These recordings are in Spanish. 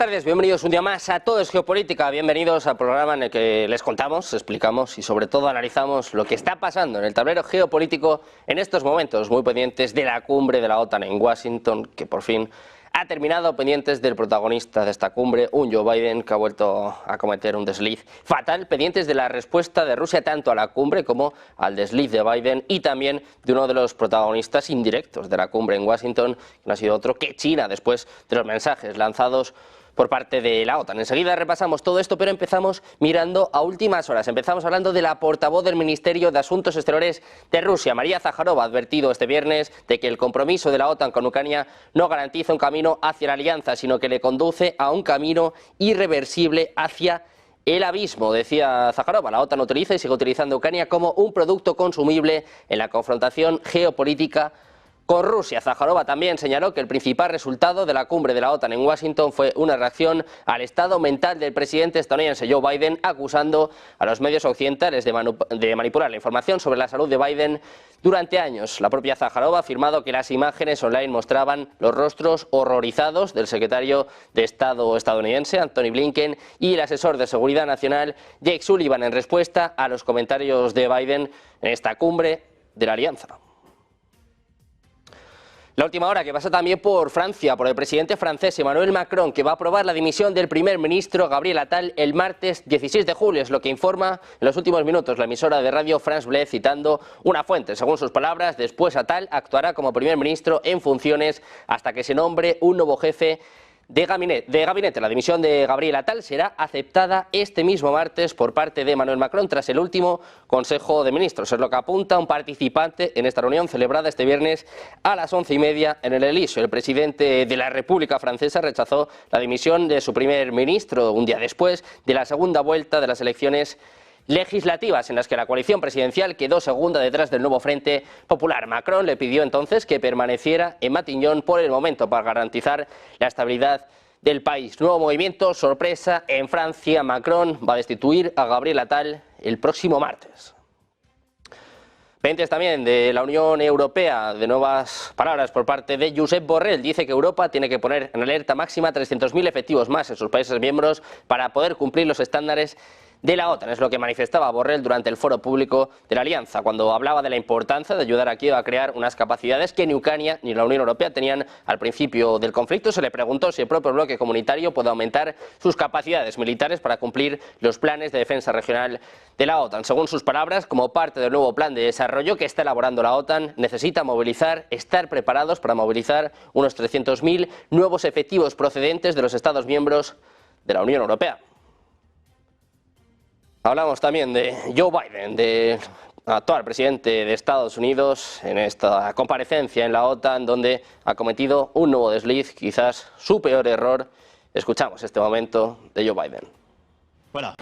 tardes, bienvenidos un día más a Todo es Geopolítica, bienvenidos al programa en el que les contamos, explicamos y sobre todo analizamos lo que está pasando en el tablero geopolítico en estos momentos, muy pendientes de la cumbre de la OTAN en Washington, que por fin ha terminado, pendientes del protagonista de esta cumbre, un Joe Biden que ha vuelto a cometer un desliz fatal, pendientes de la respuesta de Rusia tanto a la cumbre como al desliz de Biden y también de uno de los protagonistas indirectos de la cumbre en Washington, que no ha sido otro que China, después de los mensajes lanzados por parte de la OTAN. Enseguida repasamos todo esto, pero empezamos mirando a últimas horas. Empezamos hablando de la portavoz del Ministerio de Asuntos Exteriores de Rusia, María Zaharova, ha advertido este viernes de que el compromiso de la OTAN con Ucrania no garantiza un camino hacia la alianza, sino que le conduce a un camino irreversible hacia el abismo. Decía Zaharova, la OTAN utiliza y sigue utilizando Ucrania como un producto consumible en la confrontación geopolítica con Rusia. Zaharova también señaló que el principal resultado de la cumbre de la OTAN en Washington fue una reacción al estado mental del presidente estadounidense Joe Biden, acusando a los medios occidentales de manipular la información sobre la salud de Biden durante años. La propia Zaharova ha afirmado que las imágenes online mostraban los rostros horrorizados del secretario de Estado estadounidense, Antony Blinken, y el asesor de Seguridad Nacional, Jake Sullivan, en respuesta a los comentarios de Biden en esta cumbre de la alianza. La última hora que pasa también por Francia, por el presidente francés Emmanuel Macron, que va a aprobar la dimisión del primer ministro Gabriel Attal el martes 16 de julio, es lo que informa en los últimos minutos la emisora de radio France Bleu, citando una fuente. Según sus palabras, después Attal actuará como primer ministro en funciones hasta que se nombre un nuevo jefe de gabinete. La dimisión de Gabriel Attal será aceptada este mismo martes por parte de Emmanuel Macron tras el último Consejo de Ministros. Es lo que apunta un participante en esta reunión celebrada este viernes a las 11:30 en el Elíseo. El presidente de la República Francesa rechazó la dimisión de su primer ministro un día después de la segunda vuelta de las elecciones legislativas en las que la coalición presidencial quedó segunda detrás del nuevo Frente Popular. Macron le pidió entonces que permaneciera en Matignon por el momento para garantizar la estabilidad del país. Nuevo movimiento, sorpresa en Francia. Macron va a destituir a Gabriel Attal el próximo martes. Pendientes también de la Unión Europea, de nuevas palabras por parte de Josep Borrell. Dice que Europa tiene que poner en alerta máxima 300.000 efectivos más en sus países miembros para poder cumplir los estándares de la OTAN. Es lo que manifestaba Borrell durante el foro público de la Alianza, cuando hablaba de la importancia de ayudar a Kiev a crear unas capacidades que ni Ucrania ni la Unión Europea tenían al principio del conflicto. Se le preguntó si el propio bloque comunitario puede aumentar sus capacidades militares para cumplir los planes de defensa regional de la OTAN. Según sus palabras, como parte del nuevo plan de desarrollo que está elaborando la OTAN, necesita estar preparados para movilizar unos 300.000 nuevos efectivos procedentes de los Estados miembros de la Unión Europea. Hablamos también de Joe Biden, del actual presidente de Estados Unidos, en esta comparecencia en la OTAN, donde ha cometido un nuevo desliz, quizás su peor error. Escuchamos este momento de Joe Biden.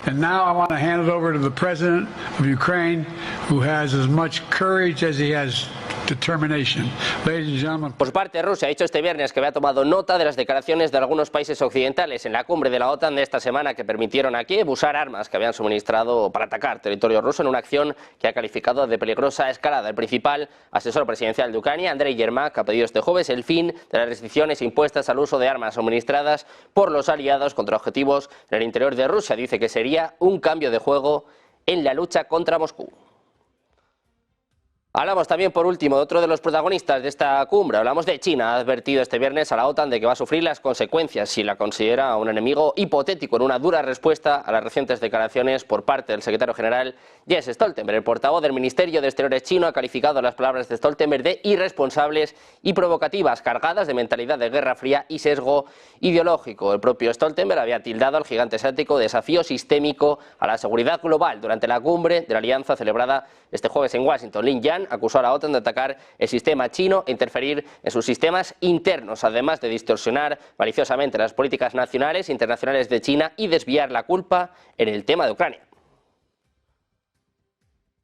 And now I want to hand it over to the president of Ukraine, who has as much courage as he has determination. Ladies and gentlemen. Por su parte, Rusia ha dicho este viernes que había tomado nota de las declaraciones de algunos países occidentales en la cumbre de la OTAN de esta semana que permitieron a Kiev usar armas que habían suministrado para atacar territorio ruso en una acción que ha calificado de peligrosa escalada. El principal asesor presidencial de Ucrania, Andrei Yermak, ha pedido este jueves el fin de las restricciones impuestas al uso de armas suministradas por los aliados contra objetivos en el interior de Rusia. Dice que sería un cambio de juego en la lucha contra Moscú. Hablamos también, por último, de otro de los protagonistas de esta cumbre. Hablamos de China. Ha advertido este viernes a la OTAN de que va a sufrir las consecuencias si la considera un enemigo hipotético, en una dura respuesta a las recientes declaraciones por parte del secretario general Jens Stoltenberg. El portavoz del Ministerio de Exteriores chino ha calificado las palabras de Stoltenberg de irresponsables y provocativas, cargadas de mentalidad de guerra fría y sesgo ideológico. El propio Stoltenberg había tildado al gigante asiático de desafío sistémico a la seguridad global durante la cumbre de la alianza celebrada este jueves en Washington. Lin Yan acusó a la OTAN de atacar el sistema chino e interferir en sus sistemas internos, además de distorsionar maliciosamente las políticas nacionales e internacionales de China y desviar la culpa en el tema de Ucrania.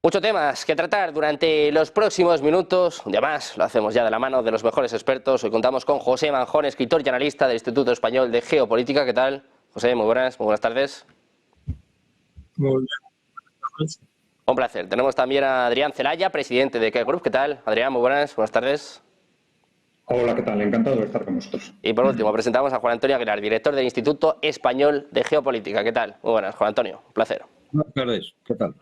Muchos temas que tratar durante los próximos minutos. Un día más lo hacemos ya de la mano de los mejores expertos. Hoy contamos con José Manjón, escritor y analista del Instituto Español de Geopolítica. ¿Qué tal, José? Muy buenas tardes. Muy bien. Un placer. Tenemos también a Adrián Celaya, presidente de K Group. ¿Qué tal, Adrián? Muy buenas tardes. Hola, ¿qué tal? Encantado de estar con vosotros. Y por último, presentamos a Juan Antonio Aguilar, director del Instituto Español de Geopolítica. ¿Qué tal? Muy buenas, Juan Antonio. Un placer. Buenas tardes. ¿Qué tal?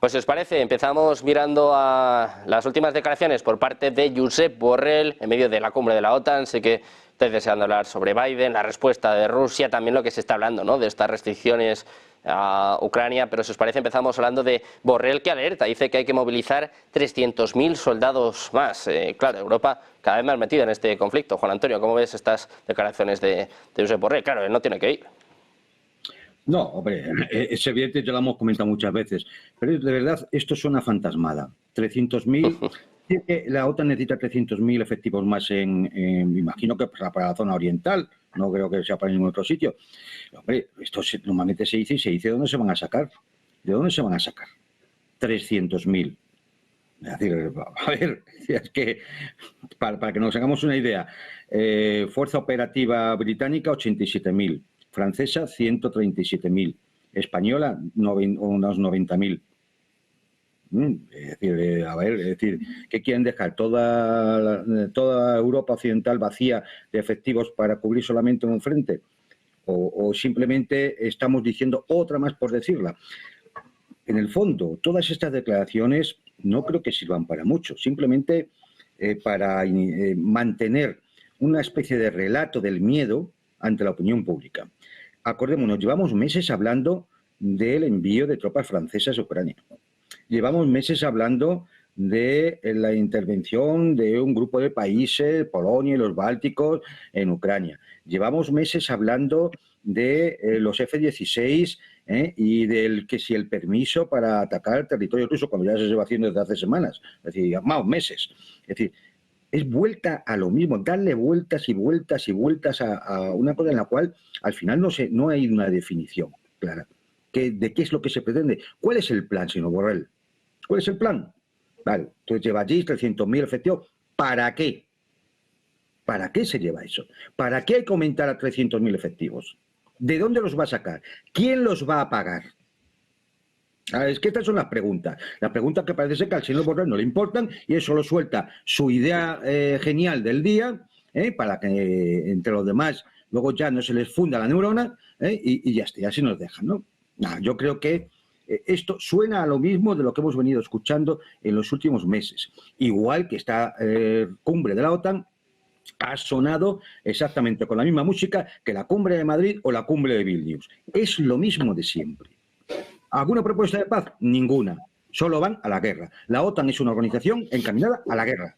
Pues si os parece, empezamos mirando a las últimas declaraciones por parte de Josep Borrell en medio de la cumbre de la OTAN. Sé que estáis deseando hablar sobre Biden, la respuesta de Rusia, también lo que se está hablando, ¿no?, de estas restricciones a Ucrania, pero si os parece empezamos hablando de Borrell, que alerta, dice que hay que movilizar 300.000 soldados más. Claro, Europa cada vez más metida en este conflicto. Juan Antonio, ¿cómo ves estas declaraciones de Josep Borrell? Claro, él no tiene que ir. No, hombre, es evidente, ya lo hemos comentado muchas veces, pero de verdad esto es una fantasmada. 300.000, la OTAN necesita 300.000 efectivos más me imagino que para la zona oriental, no creo que sea para ningún otro sitio. Hombre, esto normalmente se dice de dónde se van a sacar. ¿De dónde se van a sacar? 300.000. Es decir, a ver, es que para que nos hagamos una idea, fuerza operativa británica 87.000. Francesa, 137.000. Española, unos 90.000. Es decir, a ver, es decir, ¿qué quieren dejar? ¿Toda Europa occidental vacía de efectivos para cubrir solamente un frente? ¿O simplemente estamos diciendo otra más por decirla? En el fondo, todas estas declaraciones no creo que sirvan para mucho. Simplemente para mantener una especie de relato del miedo ante la opinión pública. Acordémonos, llevamos meses hablando del envío de tropas francesas a Ucrania. Llevamos meses hablando de la intervención de un grupo de países, Polonia y los Bálticos, en Ucrania. Llevamos meses hablando de los F-16 y del que si el permiso para atacar el territorio ruso, cuando ya se lleva haciendo desde hace semanas, es decir, más meses. Es decir, es vuelta a lo mismo, darle vueltas y vueltas y vueltas a una cosa en la cual al final no hay una definición clara de qué es lo que se pretende. ¿Cuál es el plan, señor Borrell? ¿Cuál es el plan? Vale, entonces lleva allí 300.000 efectivos. ¿Para qué? ¿Para qué se lleva eso? ¿Para qué hay que aumentar a 300.000 efectivos? ¿De dónde los va a sacar? ¿Quién los va a pagar? Es que estas son las preguntas. Las preguntas que parece ser que al señor Borrell no le importan y eso lo suelta su idea genial del día para que entre los demás luego ya no se les funda la neurona y ya está, y así nos dejan, ¿no? Nah, yo creo que esto suena a lo mismo de lo que hemos venido escuchando en los últimos meses. Igual que esta cumbre de la OTAN ha sonado exactamente con la misma música que la cumbre de Madrid o la cumbre de Vilnius. Es lo mismo de siempre. ¿Alguna propuesta de paz? Ninguna. Solo van a la guerra. La OTAN es una organización encaminada a la guerra.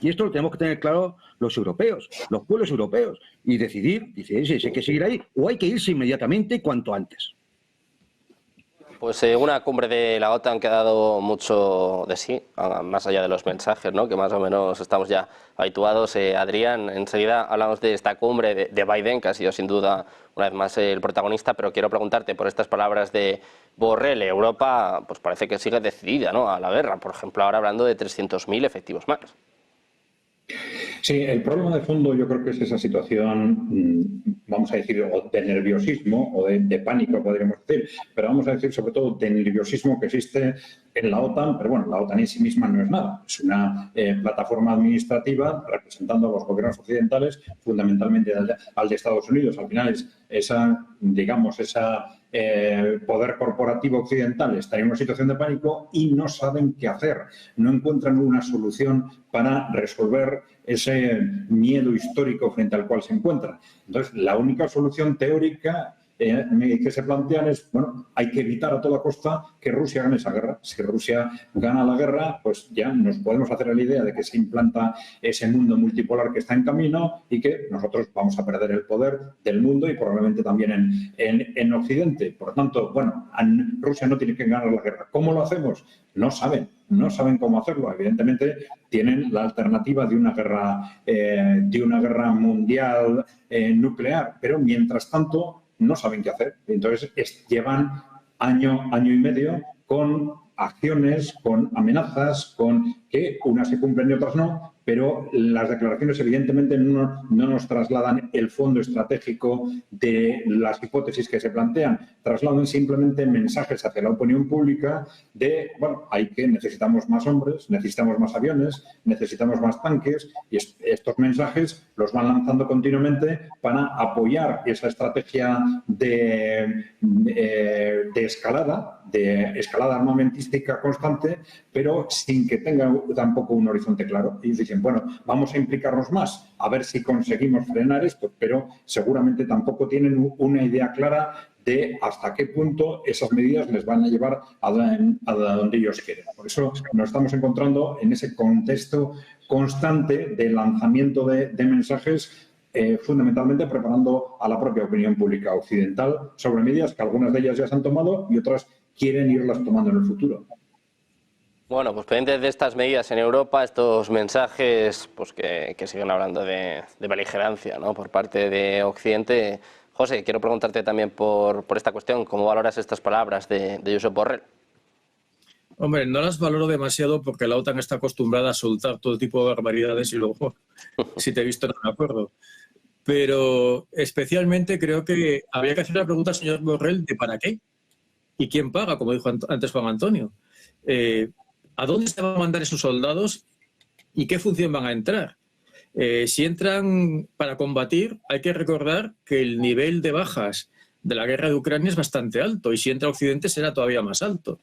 Y esto lo tenemos que tener claro los europeos, los pueblos europeos, y decidir si hay que seguir ahí o hay que irse inmediatamente cuanto antes. Pues una cumbre de la OTAN que ha dado mucho de sí, más allá de los mensajes, ¿no?, que más o menos estamos ya habituados. Adrián, enseguida hablamos de esta cumbre de Biden, que ha sido sin duda una vez más el protagonista, pero quiero preguntarte por estas palabras de Borrell. Europa pues parece que sigue decidida, ¿no?, a la guerra, por ejemplo, ahora hablando de 300.000 efectivos más. Sí, el problema de fondo yo creo que es esa situación, vamos a decir, de nerviosismo o de pánico, podríamos decir, pero vamos a decir sobre todo de nerviosismo que existe en la OTAN, pero bueno, la OTAN en sí misma no es nada, es una plataforma administrativa representando a los gobiernos occidentales, fundamentalmente al de Estados Unidos. Al final es esa, digamos, poder corporativo occidental está en una situación de pánico y no saben qué hacer, no encuentran una solución para resolver ese miedo histórico frente al cual se encuentran. Entonces, la única solución teórica que se plantean es, bueno, hay que evitar a toda costa que Rusia gane esa guerra. Si Rusia gana la guerra, pues ya nos podemos hacer la idea de que se implanta ese mundo multipolar que está en camino y que nosotros vamos a perder el poder del mundo y probablemente también en Occidente. Por lo tanto, bueno, Rusia no tiene que ganar la guerra. ¿Cómo lo hacemos? No saben cómo hacerlo. Evidentemente tienen la alternativa de una guerra mundial nuclear, pero mientras tanto no saben qué hacer. Entonces llevan año y medio con acciones, con amenazas, con que unas se cumplen y otras no, pero las declaraciones evidentemente no nos trasladan el fondo estratégico de las hipótesis que se plantean, trasladan simplemente mensajes hacia la opinión pública de, bueno, necesitamos más hombres, necesitamos más aviones, necesitamos más tanques, y estos mensajes los van lanzando continuamente para apoyar esa estrategia de escalada armamentística constante, pero sin que tenga tampoco un horizonte claro. Y dicen, bueno, vamos a implicarnos más, a ver si conseguimos frenar esto, pero seguramente tampoco tienen una idea clara de hasta qué punto esas medidas les van a llevar a donde ellos quieren. Por eso nos estamos encontrando en ese contexto constante de lanzamiento de mensajes, fundamentalmente preparando a la propia opinión pública occidental sobre medidas que algunas de ellas ya se han tomado y otras quieren irlas tomando en el futuro. Bueno, pues pendientes de estas medidas en Europa, estos mensajes pues que siguen hablando de beligerancia, ¿no?, por parte de Occidente. José, quiero preguntarte también por esta cuestión, ¿cómo valoras estas palabras de Josep Borrell? Hombre, no las valoro demasiado porque la OTAN está acostumbrada a soltar todo tipo de barbaridades y luego, si te he visto, no me acuerdo. Pero especialmente creo que habría que hacer la pregunta al señor Borrell de ¿para qué? ¿Y quién paga? Como dijo antes Juan Antonio. ¿A dónde se van a mandar esos soldados y qué función van a entrar? Si entran para combatir, hay que recordar que el nivel de bajas de la guerra de Ucrania es bastante alto y si entra Occidente será todavía más alto.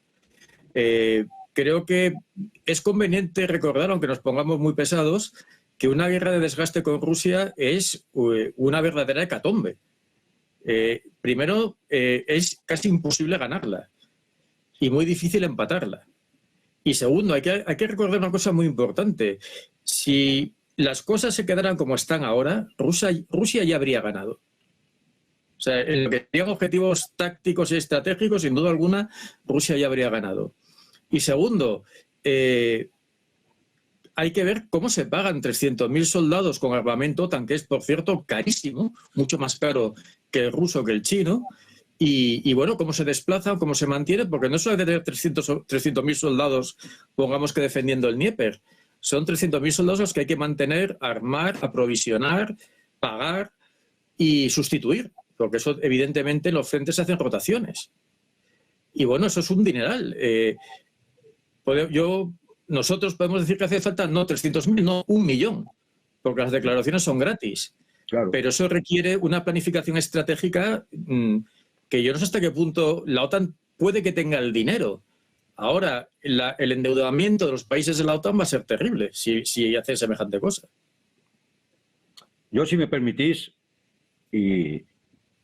Creo que es conveniente recordar, aunque nos pongamos muy pesados, que una guerra de desgaste con Rusia es una verdadera hecatombe. Primero, es casi imposible ganarla y muy difícil empatarla. Y segundo, hay que recordar una cosa muy importante. Si las cosas se quedaran como están ahora, Rusia ya habría ganado. O sea, en lo que serían objetivos tácticos y estratégicos, sin duda alguna, Rusia ya habría ganado. Y segundo, hay que ver cómo se pagan 300.000 soldados con armamento OTAN, que es, por cierto, carísimo, mucho más caro que el ruso, que el chino. Y bueno, cómo se desplazan, cómo se mantienen, porque no solo hay que tener 300.000 soldados, pongamos que defendiendo el Dnieper, son 300.000 soldados los que hay que mantener, armar, aprovisionar, pagar y sustituir, porque eso evidentemente en los frentes se hacen rotaciones. Y bueno, eso es un dineral. Nosotros podemos decir que hace falta no 300.000, no 1 millón, porque las declaraciones son gratis. Claro. Pero eso requiere una planificación estratégica que yo no sé hasta qué punto la OTAN puede que tenga el dinero. Ahora, el endeudamiento de los países de la OTAN va a ser terrible si hacen semejante cosa. Yo, si me permitís, y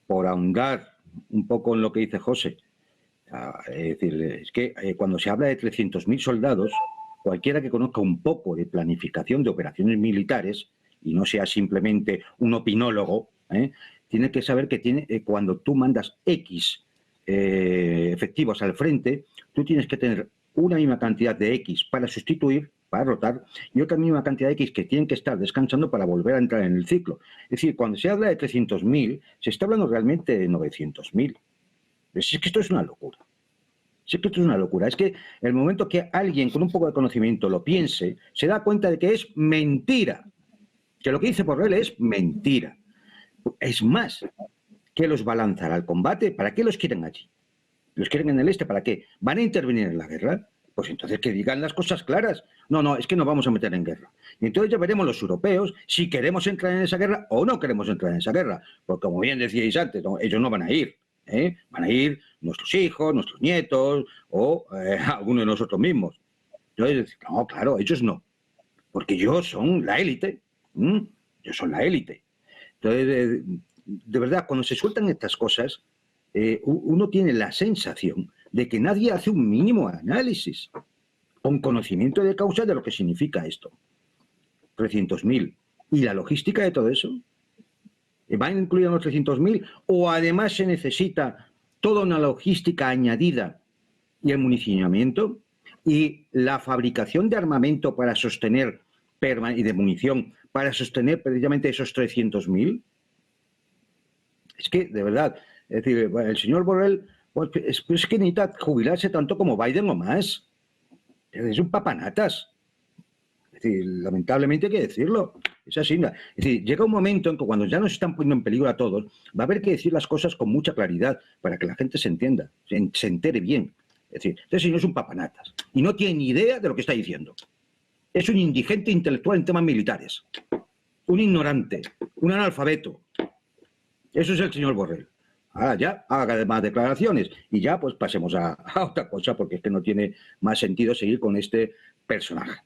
por ahondar un poco en lo que dice José, es decir, es que cuando se habla de 300.000 soldados, cualquiera que conozca un poco de planificación de operaciones militares y no sea simplemente un opinólogo, tiene que saber que cuando tú mandas X efectivos al frente, tú tienes que tener una misma cantidad de X para sustituir, para rotar, y otra misma cantidad de X que tienen que estar descansando para volver a entrar en el ciclo. Es decir, cuando se habla de 300.000, se está hablando realmente de 900.000. Es que esto es una locura. Es que esto es una locura. Es que el momento que alguien con un poco de conocimiento lo piense, se da cuenta de que es mentira. Que lo que dice Borrell es mentira. Es más, que los va a lanzar al combate. ¿Para qué los quieren allí? ¿Los quieren en el este? ¿Para qué? ¿Van a intervenir en la guerra? Pues entonces que digan las cosas claras. No, es que nos vamos a meter en guerra. Y entonces ya veremos los europeos si queremos entrar en esa guerra o no queremos entrar en esa guerra. Porque como bien decíais antes, ellos no van a ir. Van a ir nuestros hijos, nuestros nietos o algunos de nosotros mismos. Entonces, no, claro, ellos no. Porque ellos son la élite. Ellos son la élite. Entonces, de verdad, cuando se sueltan estas cosas, uno tiene la sensación de que nadie hace un mínimo análisis con conocimiento de causa de lo que significa esto. 300.000. ¿Y la logística de todo eso? ¿Van incluidos los 300.000? ¿O además se necesita toda una logística añadida y el municionamiento y la fabricación de armamento para sostener y de munición para sostener precisamente esos 300.000? Es que, de verdad, es decir, el señor Borrell pues es que necesita jubilarse tanto como Biden o más. Es un papanatas. Es decir, lamentablemente hay que decirlo. Es así. Es decir, llega un momento en que cuando ya nos están poniendo en peligro a todos, va a haber que decir las cosas con mucha claridad para que la gente se entienda, se entere bien. Es decir, este señor es un papanatas y no tiene ni idea de lo que está diciendo. Es un indigente intelectual en temas militares, un ignorante, un analfabeto. Eso es el señor Borrell. Ahora ya haga más declaraciones y ya pues pasemos a otra cosa, porque es que no tiene más sentido seguir con este personaje.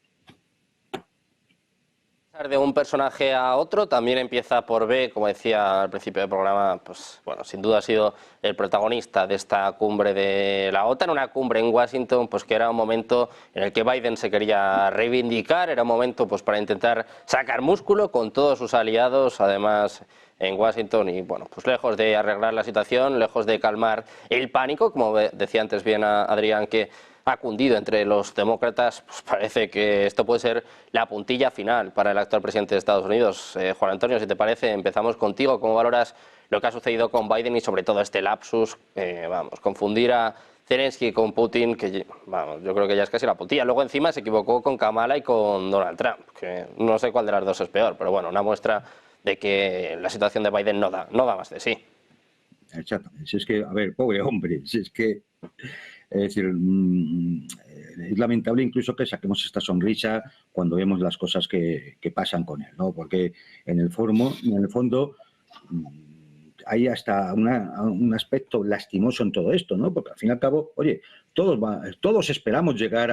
De un personaje a otro también empieza por B, como decía al principio del programa, pues bueno, sin duda ha sido el protagonista de esta cumbre de la OTAN, una cumbre en Washington, pues que era un momento en el que Biden se quería reivindicar, era un momento pues para intentar sacar músculo con todos sus aliados, además en Washington, y bueno, pues lejos de arreglar la situación, lejos de calmar el pánico, como decía antes bien Adrián, que ha cundido entre los demócratas, pues parece que esto puede ser la puntilla final para el actual presidente de Estados Unidos. Juan Antonio, si te parece, empezamos contigo. ¿Cómo valoras lo que ha sucedido con Biden y sobre todo este lapsus, confundir a Zelensky con Putin, que vamos, yo creo que ya es casi la puntilla? Luego encima se equivocó con Kamala y con Donald Trump, que no sé cuál de las dos es peor, pero bueno, una muestra de que la situación de Biden no da más de sí. Exactamente. Si es que, a ver, pobre hombre, si es que... Es decir, es lamentable incluso que saquemos esta sonrisa cuando vemos las cosas que pasan con él, ¿no? Porque en el fondo hay hasta un aspecto lastimoso en todo esto, ¿no? Porque al fin y al cabo, oye, todos esperamos llegar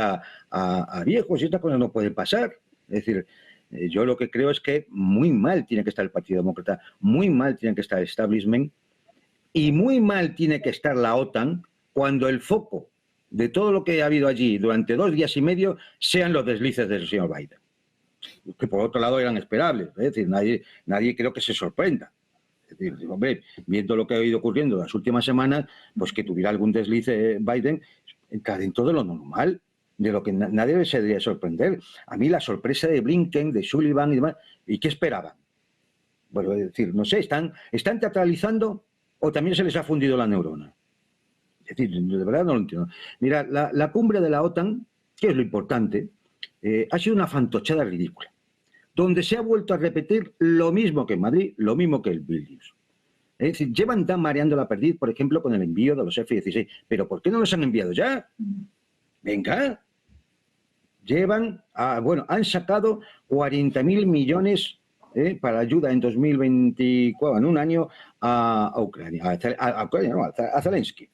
a viejos y esta cosa no puede pasar. Es decir, yo lo que creo es que muy mal tiene que estar el Partido Demócrata, muy mal tiene que estar el establishment y muy mal tiene que estar la OTAN cuando el foco de todo lo que ha habido allí durante 2 días y medio sean los deslices del señor Biden, que por otro lado eran esperables. Es decir, nadie creo que se sorprenda. Es decir, hombre, viendo lo que ha ido ocurriendo las últimas semanas, pues que tuviera algún deslice Biden entra dentro de lo normal, de lo que nadie se debería sorprender. A mí la sorpresa de Blinken, de Sullivan y demás, ¿y qué esperaban? Bueno, es decir, no sé, ¿están teatralizando o también se les ha fundido la neurona? Es decir, de verdad no lo entiendo. Mira, la cumbre de la OTAN, que es lo importante, ha sido una fantochada ridícula, donde se ha vuelto a repetir lo mismo que en Madrid, lo mismo que el Vilnius. Es decir, llevan tan mareando la perdiz, por ejemplo, con el envío de los F-16. ¿Pero por qué no los han enviado ya? Venga. Han sacado 40.000 millones para ayuda en 2024, en un año, a Ucrania, a Zelensky.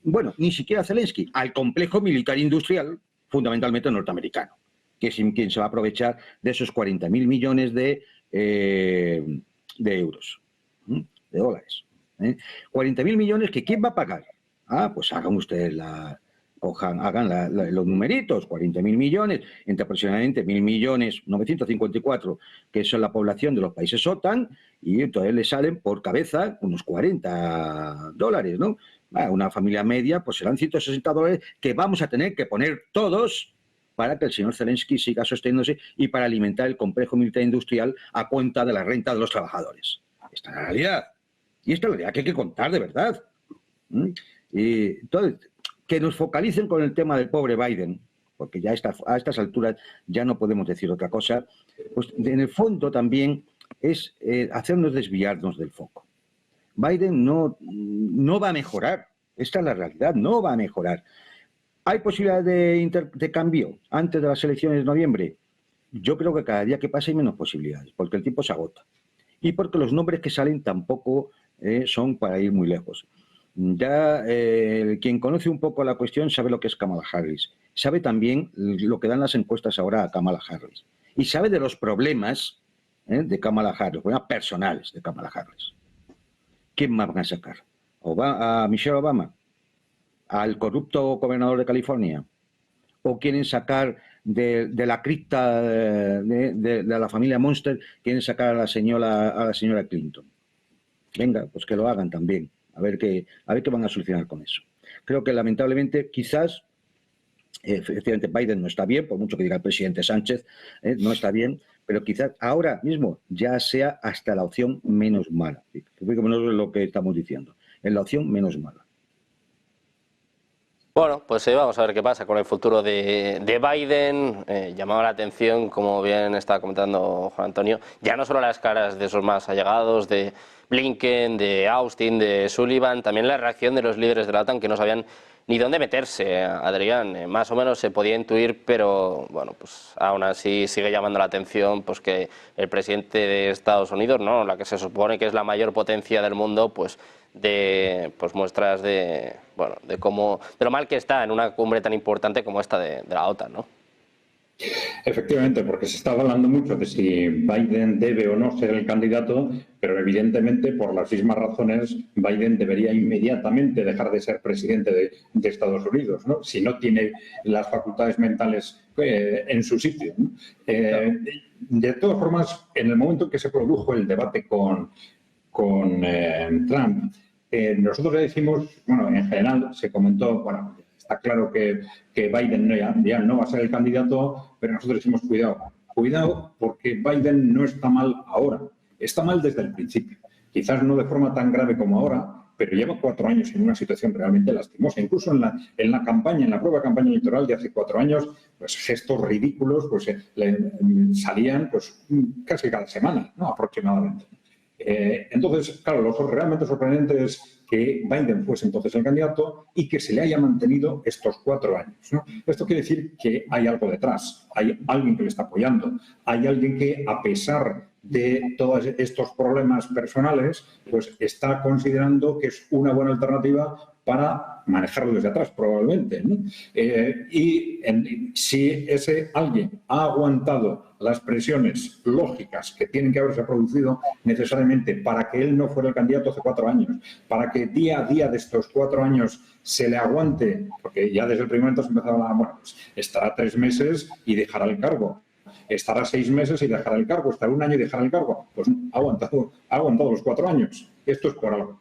Bueno, ni siquiera a Zelensky, al complejo militar industrial, fundamentalmente norteamericano, que es quien se va a aprovechar de esos 40.000 millones de euros, de dólares. 40.000 millones que ¿quién va a pagar? Pues hagan ustedes hagan los numeritos, 40.000 millones, entre aproximadamente 1.000 millones, 954, que son la población de los países OTAN, y entonces le salen por cabeza unos $40, ¿no? Una familia media, pues serán $160 que vamos a tener que poner todos para que el señor Zelensky siga sosteniéndose y para alimentar el complejo militar industrial a cuenta de la renta de los trabajadores. Esta es la realidad. Y esta es la realidad que hay que contar de verdad. Y entonces, que nos focalicen con el tema del pobre Biden, porque ya a estas alturas ya no podemos decir otra cosa, pues en el fondo también es hacernos desviarnos del foco. Biden no va a mejorar, esta es la realidad, no va a mejorar. ¿Hay posibilidad de cambio antes de las elecciones de noviembre? Yo creo que cada día que pasa hay menos posibilidades, porque el tiempo se agota. Y porque los nombres que salen tampoco son para ir muy lejos. Ya quien conoce un poco la cuestión sabe lo que es Kamala Harris. Sabe también lo que dan las encuestas ahora a Kamala Harris. Y sabe de los problemas de Kamala Harris, problemas personales de Kamala Harris. ¿Quién más van a sacar? ¿A Michelle Obama? ¿Al corrupto gobernador de California? ¿O quieren sacar de la cripta de la familia Monster, quieren sacar a la señora Clinton? Venga, pues que lo hagan también. A ver qué van a solucionar con eso. Creo que lamentablemente quizás, efectivamente Biden no está bien, por mucho que diga el presidente Sánchez, no está bien, pero quizás ahora mismo ya sea hasta la opción menos mala. Creo que no es lo que estamos diciendo, es la opción menos mala. Bueno, pues vamos a ver qué pasa con el futuro de Biden. Llamaba la atención, como bien estaba comentando Juan Antonio, ya no solo las caras de sus más allegados, de Blinken, de Austin, de Sullivan, también la reacción de los líderes de la OTAN que no sabían ni dónde meterse, Adrián. Más o menos se podía intuir, pero bueno, pues aún así sigue llamando la atención pues que el presidente de Estados Unidos, ¿no?, la que se supone que es la mayor potencia del mundo, pues de pues muestras de bueno de cómo de lo mal que está en una cumbre tan importante como esta de la OTAN, ¿no? Efectivamente, porque se está hablando mucho de si Biden debe o no ser el candidato, pero evidentemente por las mismas razones Biden debería inmediatamente dejar de ser presidente de Estados Unidos, ¿no?, si no tiene las facultades mentales en su sitio, ¿no? De todas formas, en el momento en que se produjo el debate con Trump, nosotros le decimos, bueno, en general se comentó, bueno, está claro que Biden ya no va a ser el candidato, pero nosotros decimos cuidado porque Biden no está mal ahora, está mal desde el principio. Quizás no de forma tan grave como ahora, pero lleva 4 años en una situación realmente lastimosa. Incluso en la campaña, en la propia campaña electoral de hace 4 años, pues gestos ridículos pues salían pues casi cada semana, ¿no?, aproximadamente. Entonces, claro, lo realmente sorprendente es que Biden fuese entonces el candidato y que se le haya mantenido estos 4 años, ¿no? Esto quiere decir que hay algo detrás, hay alguien que le está apoyando, hay alguien que, a pesar de todos estos problemas personales, pues está considerando que es una buena alternativa para manejarlo desde atrás, probablemente, ¿no? Si ese alguien ha aguantado las presiones lógicas que tienen que haberse producido necesariamente para que él no fuera el candidato hace 4 años, para que día a día de estos 4 años se le aguante, porque ya desde el primer momento se empezaba a bueno, pues estará 3 meses y dejará el cargo, estará 6 meses y dejará el cargo, estará 1 año y dejará el cargo, pues ha aguantado los 4 años. Esto es por algo.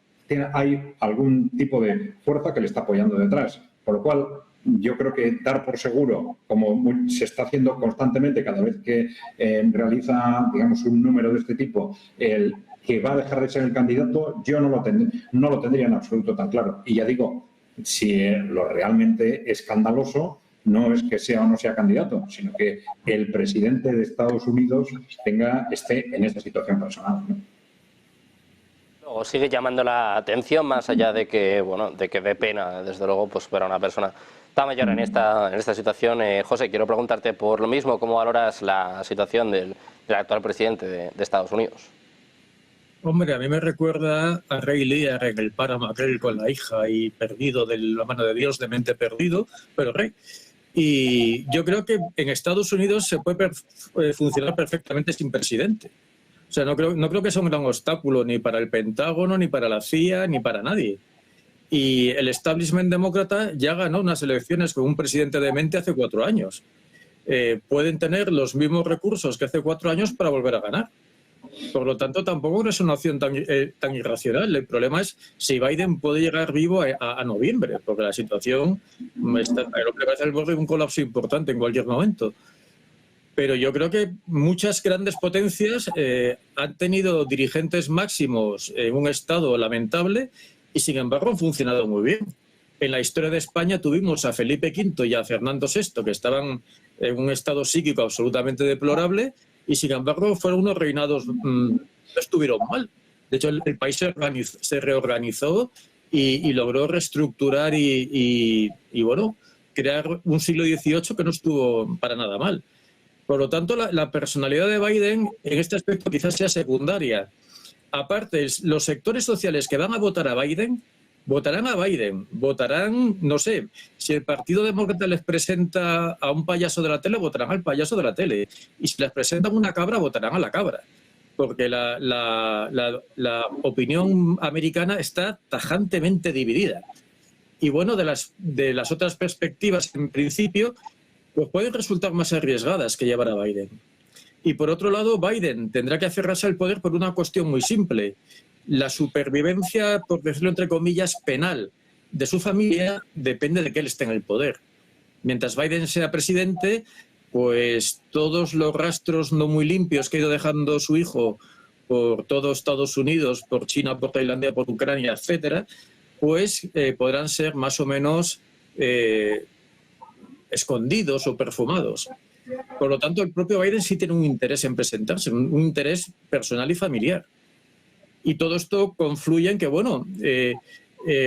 Hay algún tipo de fuerza que le está apoyando detrás, por lo cual yo creo que dar por seguro, como se está haciendo constantemente cada vez que realiza, digamos, un número de este tipo, el que va a dejar de ser el candidato, yo no lo tendría en absoluto tan claro. Y ya digo, si lo realmente escandaloso no es que sea o no sea candidato, sino que el presidente de Estados Unidos esté en esta situación personal, ¿no? O sigue llamando la atención, más allá de que bueno de que dé pena, desde luego, pues para una persona tan mayor en esta situación. José, quiero preguntarte por lo mismo, ¿cómo valoras la situación del actual presidente de Estados Unidos? Hombre, a mí me recuerda a Ray Lear en El Páramo aquel con la hija y perdido de la mano de Dios, de mente perdido, pero Rey. Y yo creo que en Estados Unidos se puede funcionar perfectamente sin presidente. O sea, no creo que sea un gran obstáculo ni para el Pentágono, ni para la CIA, ni para nadie. Y el establishment demócrata ya ganó unas elecciones con un presidente demente hace 4 años. Pueden tener los mismos recursos que hace 4 años para volver a ganar. Por lo tanto, tampoco es una opción tan irracional. El problema es si Biden puede llegar vivo a noviembre, porque la situación está al borde de un colapso importante en cualquier momento. Pero yo creo que muchas grandes potencias han tenido dirigentes máximos en un estado lamentable y, sin embargo, han funcionado muy bien. En la historia de España tuvimos a Felipe V y a Fernando VI, que estaban en un estado psíquico absolutamente deplorable, y sin embargo fueron unos reinados no estuvieron mal. De hecho, el país se reorganizó y logró reestructurar y bueno, crear un siglo XVIII que no estuvo para nada mal. Por lo tanto, la personalidad de Biden en este aspecto quizás sea secundaria. Aparte, los sectores sociales que van a votar a Biden, votarán a Biden, votarán, no sé, si el Partido Demócrata les presenta a un payaso de la tele, votarán al payaso de la tele. Y si les presentan una cabra, votarán a la cabra. Porque la opinión americana está tajantemente dividida. Y bueno, de las otras perspectivas, en principio, pues pueden resultar más arriesgadas que llevar a Biden. Y por otro lado, Biden tendrá que aferrarse al poder por una cuestión muy simple. La supervivencia, por decirlo entre comillas, penal de su familia depende de que él esté en el poder. Mientras Biden sea presidente, pues todos los rastros no muy limpios que ha ido dejando su hijo por todo Estados Unidos, por China, por Tailandia, por Ucrania, etcétera, pues podrán ser más o menos escondidos o perfumados. Por lo tanto, el propio Biden sí tiene un interés en presentarse, un interés personal y familiar. Y todo esto confluye en que, bueno,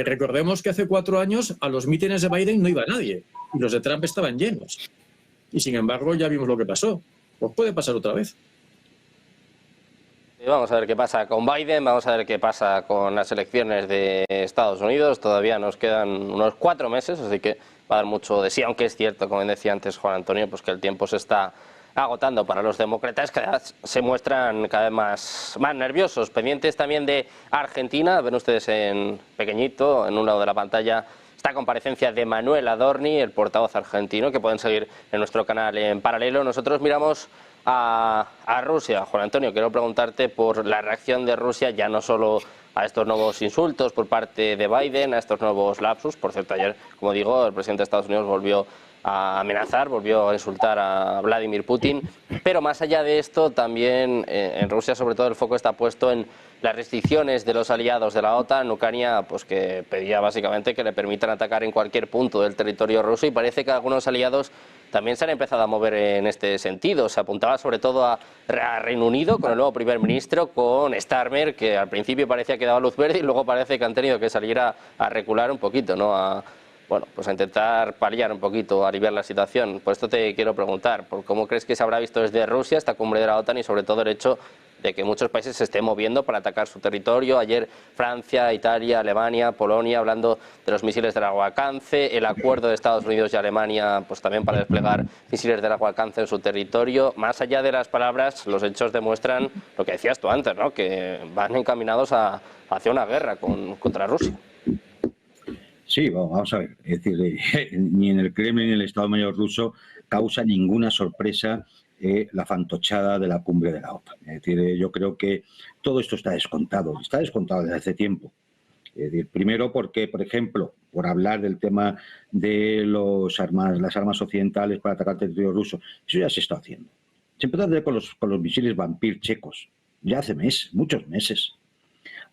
recordemos que hace 4 años a los mítines de Biden no iba nadie y los de Trump estaban llenos. Y sin embargo ya vimos lo que pasó. Pues puede pasar otra vez. Vamos a ver qué pasa con Biden, vamos a ver qué pasa con las elecciones de Estados Unidos. Todavía nos quedan unos 4 meses, así que va a dar mucho de sí, aunque es cierto, como decía antes Juan Antonio, pues que el tiempo se está agotando para los demócratas, que se muestran cada vez más nerviosos, pendientes también de Argentina. Ven ustedes en pequeñito, en un lado de la pantalla, esta comparecencia de Manuel Adorni, el portavoz argentino, que pueden seguir en nuestro canal en paralelo. Nosotros miramos a Rusia. Juan Antonio, quiero preguntarte por la reacción de Rusia, ya no solo a estos nuevos insultos por parte de Biden, a estos nuevos lapsus. Por cierto, ayer, como digo, el presidente de Estados Unidos volvió a amenazar, volvió a insultar a Vladimir Putin. Pero más allá de esto, también en Rusia, sobre todo, el foco está puesto en las restricciones de los aliados de la OTAN. Ucrania, pues que pedía básicamente que le permitan atacar en cualquier punto del territorio ruso, y parece que algunos aliados también se han empezado a mover en este sentido. Se apuntaba sobre todo a Reino Unido con el nuevo primer ministro, con Starmer, que al principio parecía que daba luz verde y luego parece que han tenido que salir a recular un poquito, ¿no? Bueno, pues a intentar paliar un poquito, aliviar la situación. Por esto te quiero preguntar, por cómo crees que se habrá visto desde Rusia esta cumbre de la OTAN y sobre todo el hecho de que muchos países se estén moviendo para atacar su territorio. Ayer Francia, Italia, Alemania, Polonia, hablando de los misiles de largo alcance, el acuerdo de Estados Unidos y Alemania pues también para desplegar misiles de largo alcance en su territorio. Más allá de las palabras, los hechos demuestran lo que decías tú antes, ¿no? Que van encaminados hacia una guerra contra Rusia. Sí, vamos a ver, es decir, ni en el Kremlin ni en el Estado Mayor ruso causa ninguna sorpresa la fantochada de la cumbre de la OTAN. Es decir, yo creo que todo esto está descontado desde hace tiempo. Es decir, primero porque, por ejemplo, por hablar del tema de las armas occidentales para atacar el territorio ruso, eso ya se está haciendo. Se empezó a hacer con los misiles Vampir checos, ya hace meses, muchos meses.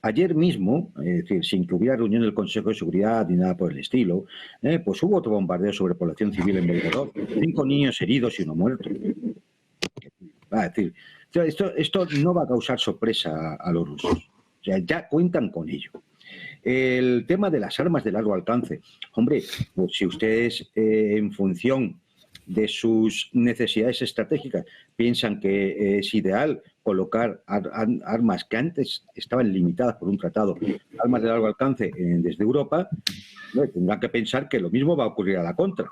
Ayer mismo, es decir, sin que hubiera reunión del Consejo de Seguridad ni nada por el estilo, pues hubo otro bombardeo sobre población civil en Belgorod, 5 niños heridos y 1 muerto. Es decir, esto no va a causar sorpresa a los rusos. O sea, ya cuentan con ello. El tema de las armas de largo alcance. Hombre, pues si ustedes en función de sus necesidades estratégicas piensan que es ideal colocar armas que antes estaban limitadas por un tratado, armas de largo alcance desde Europa, tendrán que pensar que lo mismo va a ocurrir a la contra.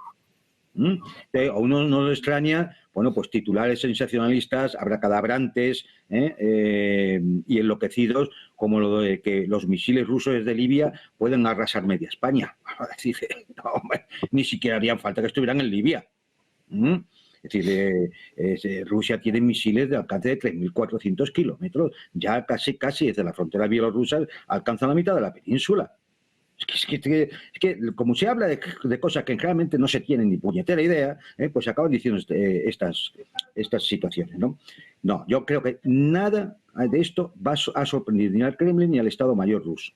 A uno no le extraña, bueno, pues titulares sensacionalistas, abracadabrantes y enloquecidos, como lo de que los misiles rusos desde Libia pueden arrasar media España. Dice, no, hombre, ni siquiera harían falta que estuvieran en Libia. Es decir, Rusia tiene misiles de alcance de 3.400 kilómetros. Ya casi desde la frontera bielorrusa alcanzan la mitad de la península. Es que como se habla de cosas que realmente no se tienen ni puñetera idea, pues se acaban diciendo estas situaciones, ¿no? No, yo creo que nada de esto va a sorprender ni al Kremlin ni al Estado Mayor ruso.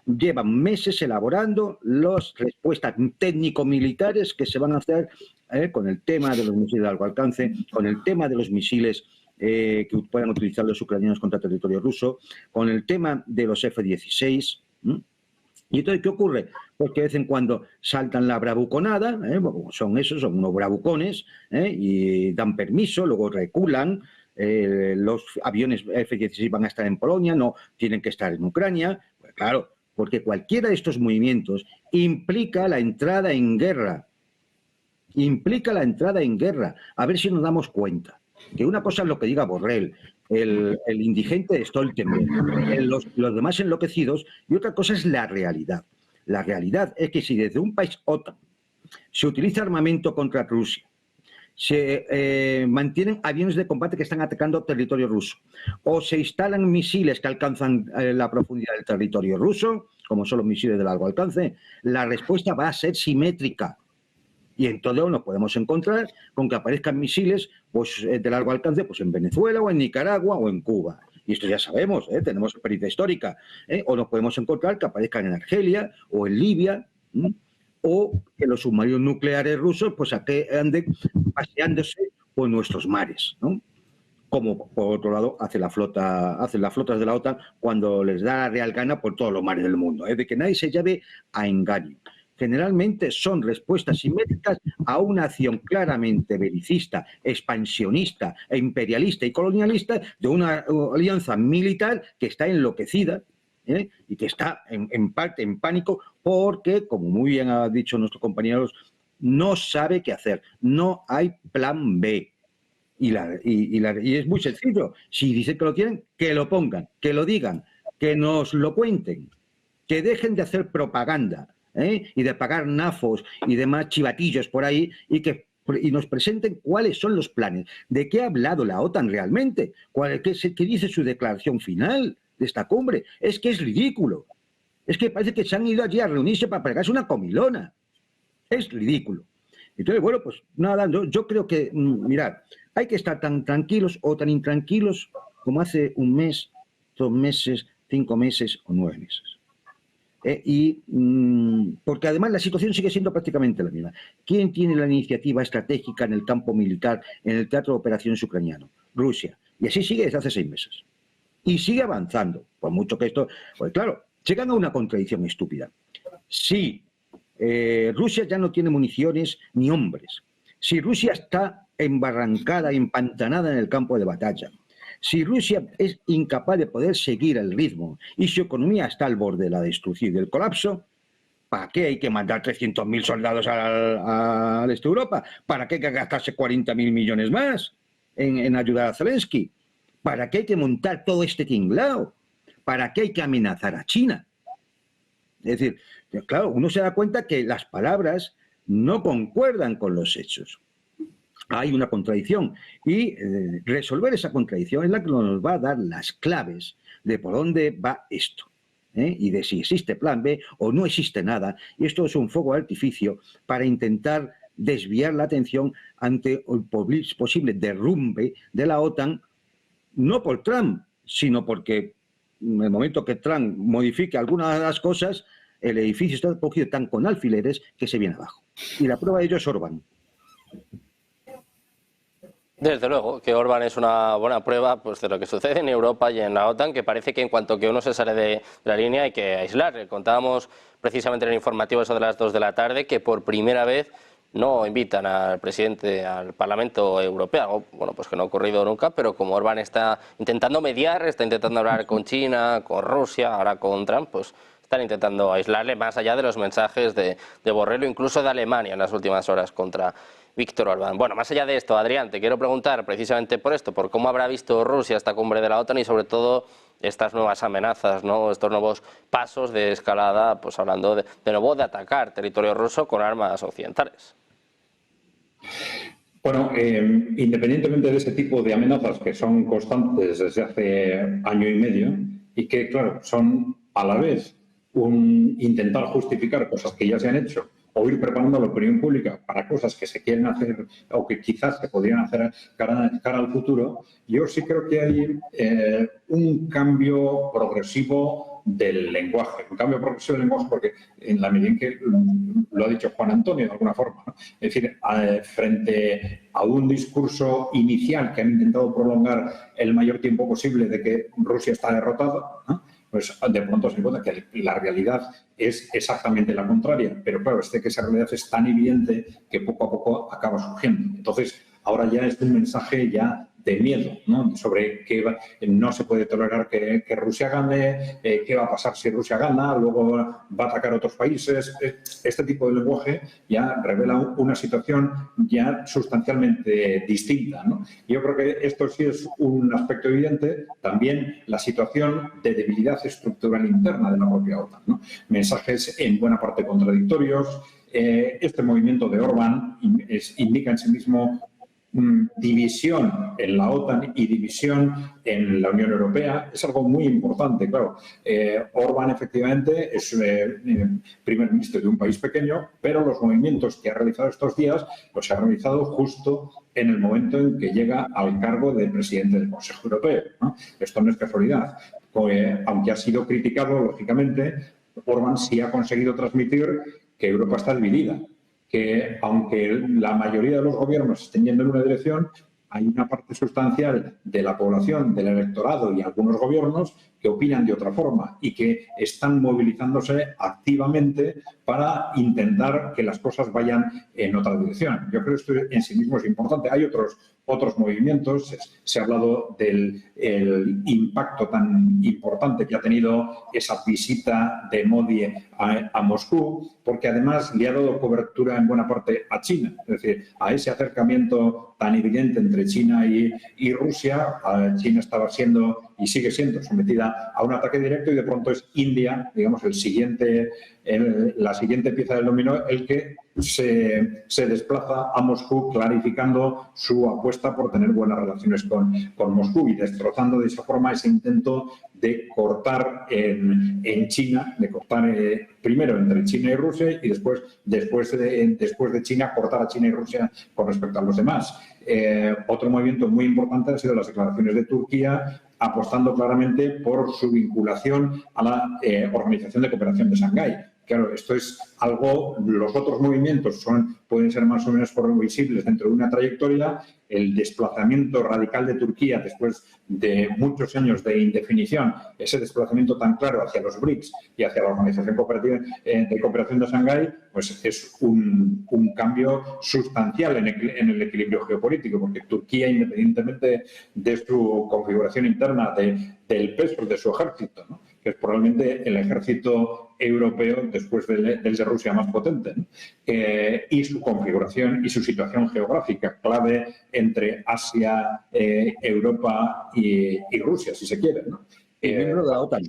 Llevan meses elaborando las respuestas técnico-militares que se van a hacer con el tema de los misiles de largo alcance, con el tema de los misiles que puedan utilizar los ucranianos contra el territorio ruso, con el tema de los F-16. ¿Y entonces qué ocurre? Pues que de vez en cuando saltan la bravuconada, son unos bravucones, y dan permiso, luego reculan. Los aviones F-16 van a estar en Polonia, no tienen que estar en Ucrania. Pues claro, porque cualquiera de estos movimientos implica la entrada en guerra. Implica la entrada en guerra. A ver si nos damos cuenta. Que una cosa es lo que diga Borrell, el indigente de Stoltenberg, los demás enloquecidos, y otra cosa es la realidad. La realidad es que si desde un país OTAN se utiliza armamento contra Rusia, se mantienen aviones de combate que están atacando territorio ruso, o se instalan misiles que alcanzan la profundidad del territorio ruso, como son los misiles de largo alcance, la respuesta va a ser simétrica. Y entonces nos podemos encontrar con que aparezcan misiles pues, de largo alcance pues, en Venezuela o en Nicaragua o en Cuba. Y esto ya sabemos, tenemos experiencia histórica. O nos podemos encontrar que aparezcan en Argelia o en Libia. o que los submarinos nucleares rusos pues anden paseándose por nuestros mares, ¿no? Como por otro lado hacen las flotas de la OTAN cuando les da la real gana por todos los mares del mundo. Es de que nadie se lleve a engaño. Generalmente son respuestas simétricas a una acción claramente belicista, expansionista, imperialista y colonialista de una alianza militar que está enloquecida, y que está en parte en pánico porque, como muy bien ha dicho nuestros compañeros, no sabe qué hacer. No hay plan B. Y es muy sencillo. Si dicen que lo tienen, que lo pongan, que lo digan, que nos lo cuenten, que dejen de hacer propaganda y de pagar nafos y demás chivatillos por ahí y nos presenten cuáles son los planes, de qué ha hablado la OTAN realmente, qué dice su declaración final de esta cumbre. Es que es ridículo. Es que parece que se han ido allí a reunirse para pegarse una comilona. Es ridículo. Entonces, bueno, pues nada, yo creo que, mirad, hay que estar tan tranquilos o tan intranquilos como hace un mes, 2 meses, 5 meses o 9 meses. Porque además la situación sigue siendo prácticamente la misma. ¿Quién tiene la iniciativa estratégica en el campo militar, en el teatro de operaciones ucraniano? Rusia. Y así sigue desde hace 6 meses. Y sigue avanzando, por mucho que esto... Pues claro, llegan a una contradicción estúpida. Sí, Rusia ya no tiene municiones ni hombres. Si Rusia está embarrancada, empantanada en el campo de batalla, si Rusia es incapaz de poder seguir el ritmo y su economía está al borde de la destrucción y del colapso, ¿para qué hay que mandar 300.000 soldados al este de Europa? ¿Para qué hay que gastarse 40.000 millones más en ayudar a Zelensky? ¿Para qué hay que montar todo este tinglao? ¿Para qué hay que amenazar a China? Es decir, claro, uno se da cuenta que las palabras no concuerdan con los hechos. Hay una contradicción y resolver esa contradicción es la que nos va a dar las claves de por dónde va esto, y de si existe plan B o no existe nada. Y esto es un fuego de artificio para intentar desviar la atención ante el posible derrumbe de la OTAN, no por Trump, sino porque en el momento que Trump modifique algunas de las cosas, el edificio está cogido tan con alfileres que se viene abajo. Y la prueba de ello es Orbán. Desde luego, que Orbán es una buena prueba pues, de lo que sucede en Europa y en la OTAN, que parece que en cuanto que uno se sale de la línea hay que aislar. Contábamos precisamente en el informativo eso de las 2 de la tarde que por primera vez no invitan al presidente al Parlamento Europeo, algo bueno, pues que no ha ocurrido nunca, pero como Orbán está intentando mediar, está intentando hablar con China, con Rusia, ahora con Trump, pues están intentando aislarle más allá de los mensajes de Borrell o incluso de Alemania en las últimas horas contra Víctor Orbán. Bueno, más allá de esto, Adrián, te quiero preguntar precisamente por esto, por cómo habrá visto Rusia esta cumbre de la OTAN y sobre todo estas nuevas amenazas, ¿no? Estos nuevos pasos de escalada, pues hablando de nuevo de atacar territorio ruso con armas occidentales. Bueno, independientemente de ese tipo de amenazas que son constantes desde hace año y medio y que, claro, son a la vez un intentar justificar cosas que ya se han hecho o ir preparando a la opinión pública para cosas que se quieren hacer o que quizás se podrían hacer cara al futuro, yo sí creo que hay un cambio progresivo del lenguaje. Un cambio progresivo del lenguaje porque en la medida en que lo ha dicho Juan Antonio de alguna forma, ¿no? Es decir, frente a un discurso inicial que han intentado prolongar el mayor tiempo posible de que Rusia está derrotada, ¿no? Pues de pronto se encuentra que la realidad es exactamente la contraria. Pero claro, que esa realidad es tan evidente que poco a poco acaba surgiendo. Entonces, ahora ya es un mensaje ya de miedo, ¿no? Sobre que no se puede tolerar que Rusia gane, qué va a pasar si Rusia gana, luego va a atacar a otros países. Este tipo de lenguaje ya revela una situación ya sustancialmente distinta, ¿no? Yo creo que esto sí es un aspecto evidente. También la situación de debilidad estructural interna de la propia OTAN, ¿no? Mensajes en buena parte contradictorios. Este movimiento de Orbán indica en sí mismo división en la OTAN y división en la Unión Europea. Es algo muy importante, claro. Orbán efectivamente es primer ministro de un país pequeño, pero los movimientos que ha realizado estos días los ha realizado justo en el momento en que llega al cargo de presidente del Consejo Europeo, ¿no? Esto no es casualidad. Aunque ha sido criticado, lógicamente, Orbán sí ha conseguido transmitir que Europa está dividida, que aunque la mayoría de los gobiernos estén yendo en una dirección, hay una parte sustancial de la población, del electorado y algunos gobiernos que opinan de otra forma y que están movilizándose activamente para intentar que las cosas vayan en otra dirección. Yo creo que esto en sí mismo es importante. Hay otros movimientos. Se ha hablado del impacto tan importante que ha tenido esa visita de Modi a Moscú, porque además le ha dado cobertura en buena parte a China. Es decir, a ese acercamiento tan evidente entre China y Rusia. China estaba siendo y sigue siendo sometida a un ataque directo y de pronto es India, digamos, la siguiente pieza del dominó, el que se desplaza a Moscú clarificando su apuesta por tener buenas relaciones con Moscú y destrozando de esa forma ese intento de cortar en China, de cortar primero entre China y Rusia y después de China cortar a China y Rusia con respecto a los demás. Otro movimiento muy importante han sido las declaraciones de Turquía, apostando claramente por su vinculación a la Organización de Cooperación de Shanghái. Claro, esto es algo, los otros movimientos pueden ser más o menos visibles dentro de una trayectoria. El desplazamiento radical de Turquía después de muchos años de indefinición, ese desplazamiento tan claro hacia los BRICS y hacia la Organización de Cooperación de Shanghái, pues es un cambio sustancial en el equilibrio geopolítico, porque Turquía, independientemente de su configuración interna, del peso de su ejército, ¿no?, que es probablemente el ejército europeo después del de Rusia más potente, ¿no?, y su configuración y su situación geográfica clave entre Asia, Europa y Rusia, si se quiere, ¿no? Miembro de la OTAN.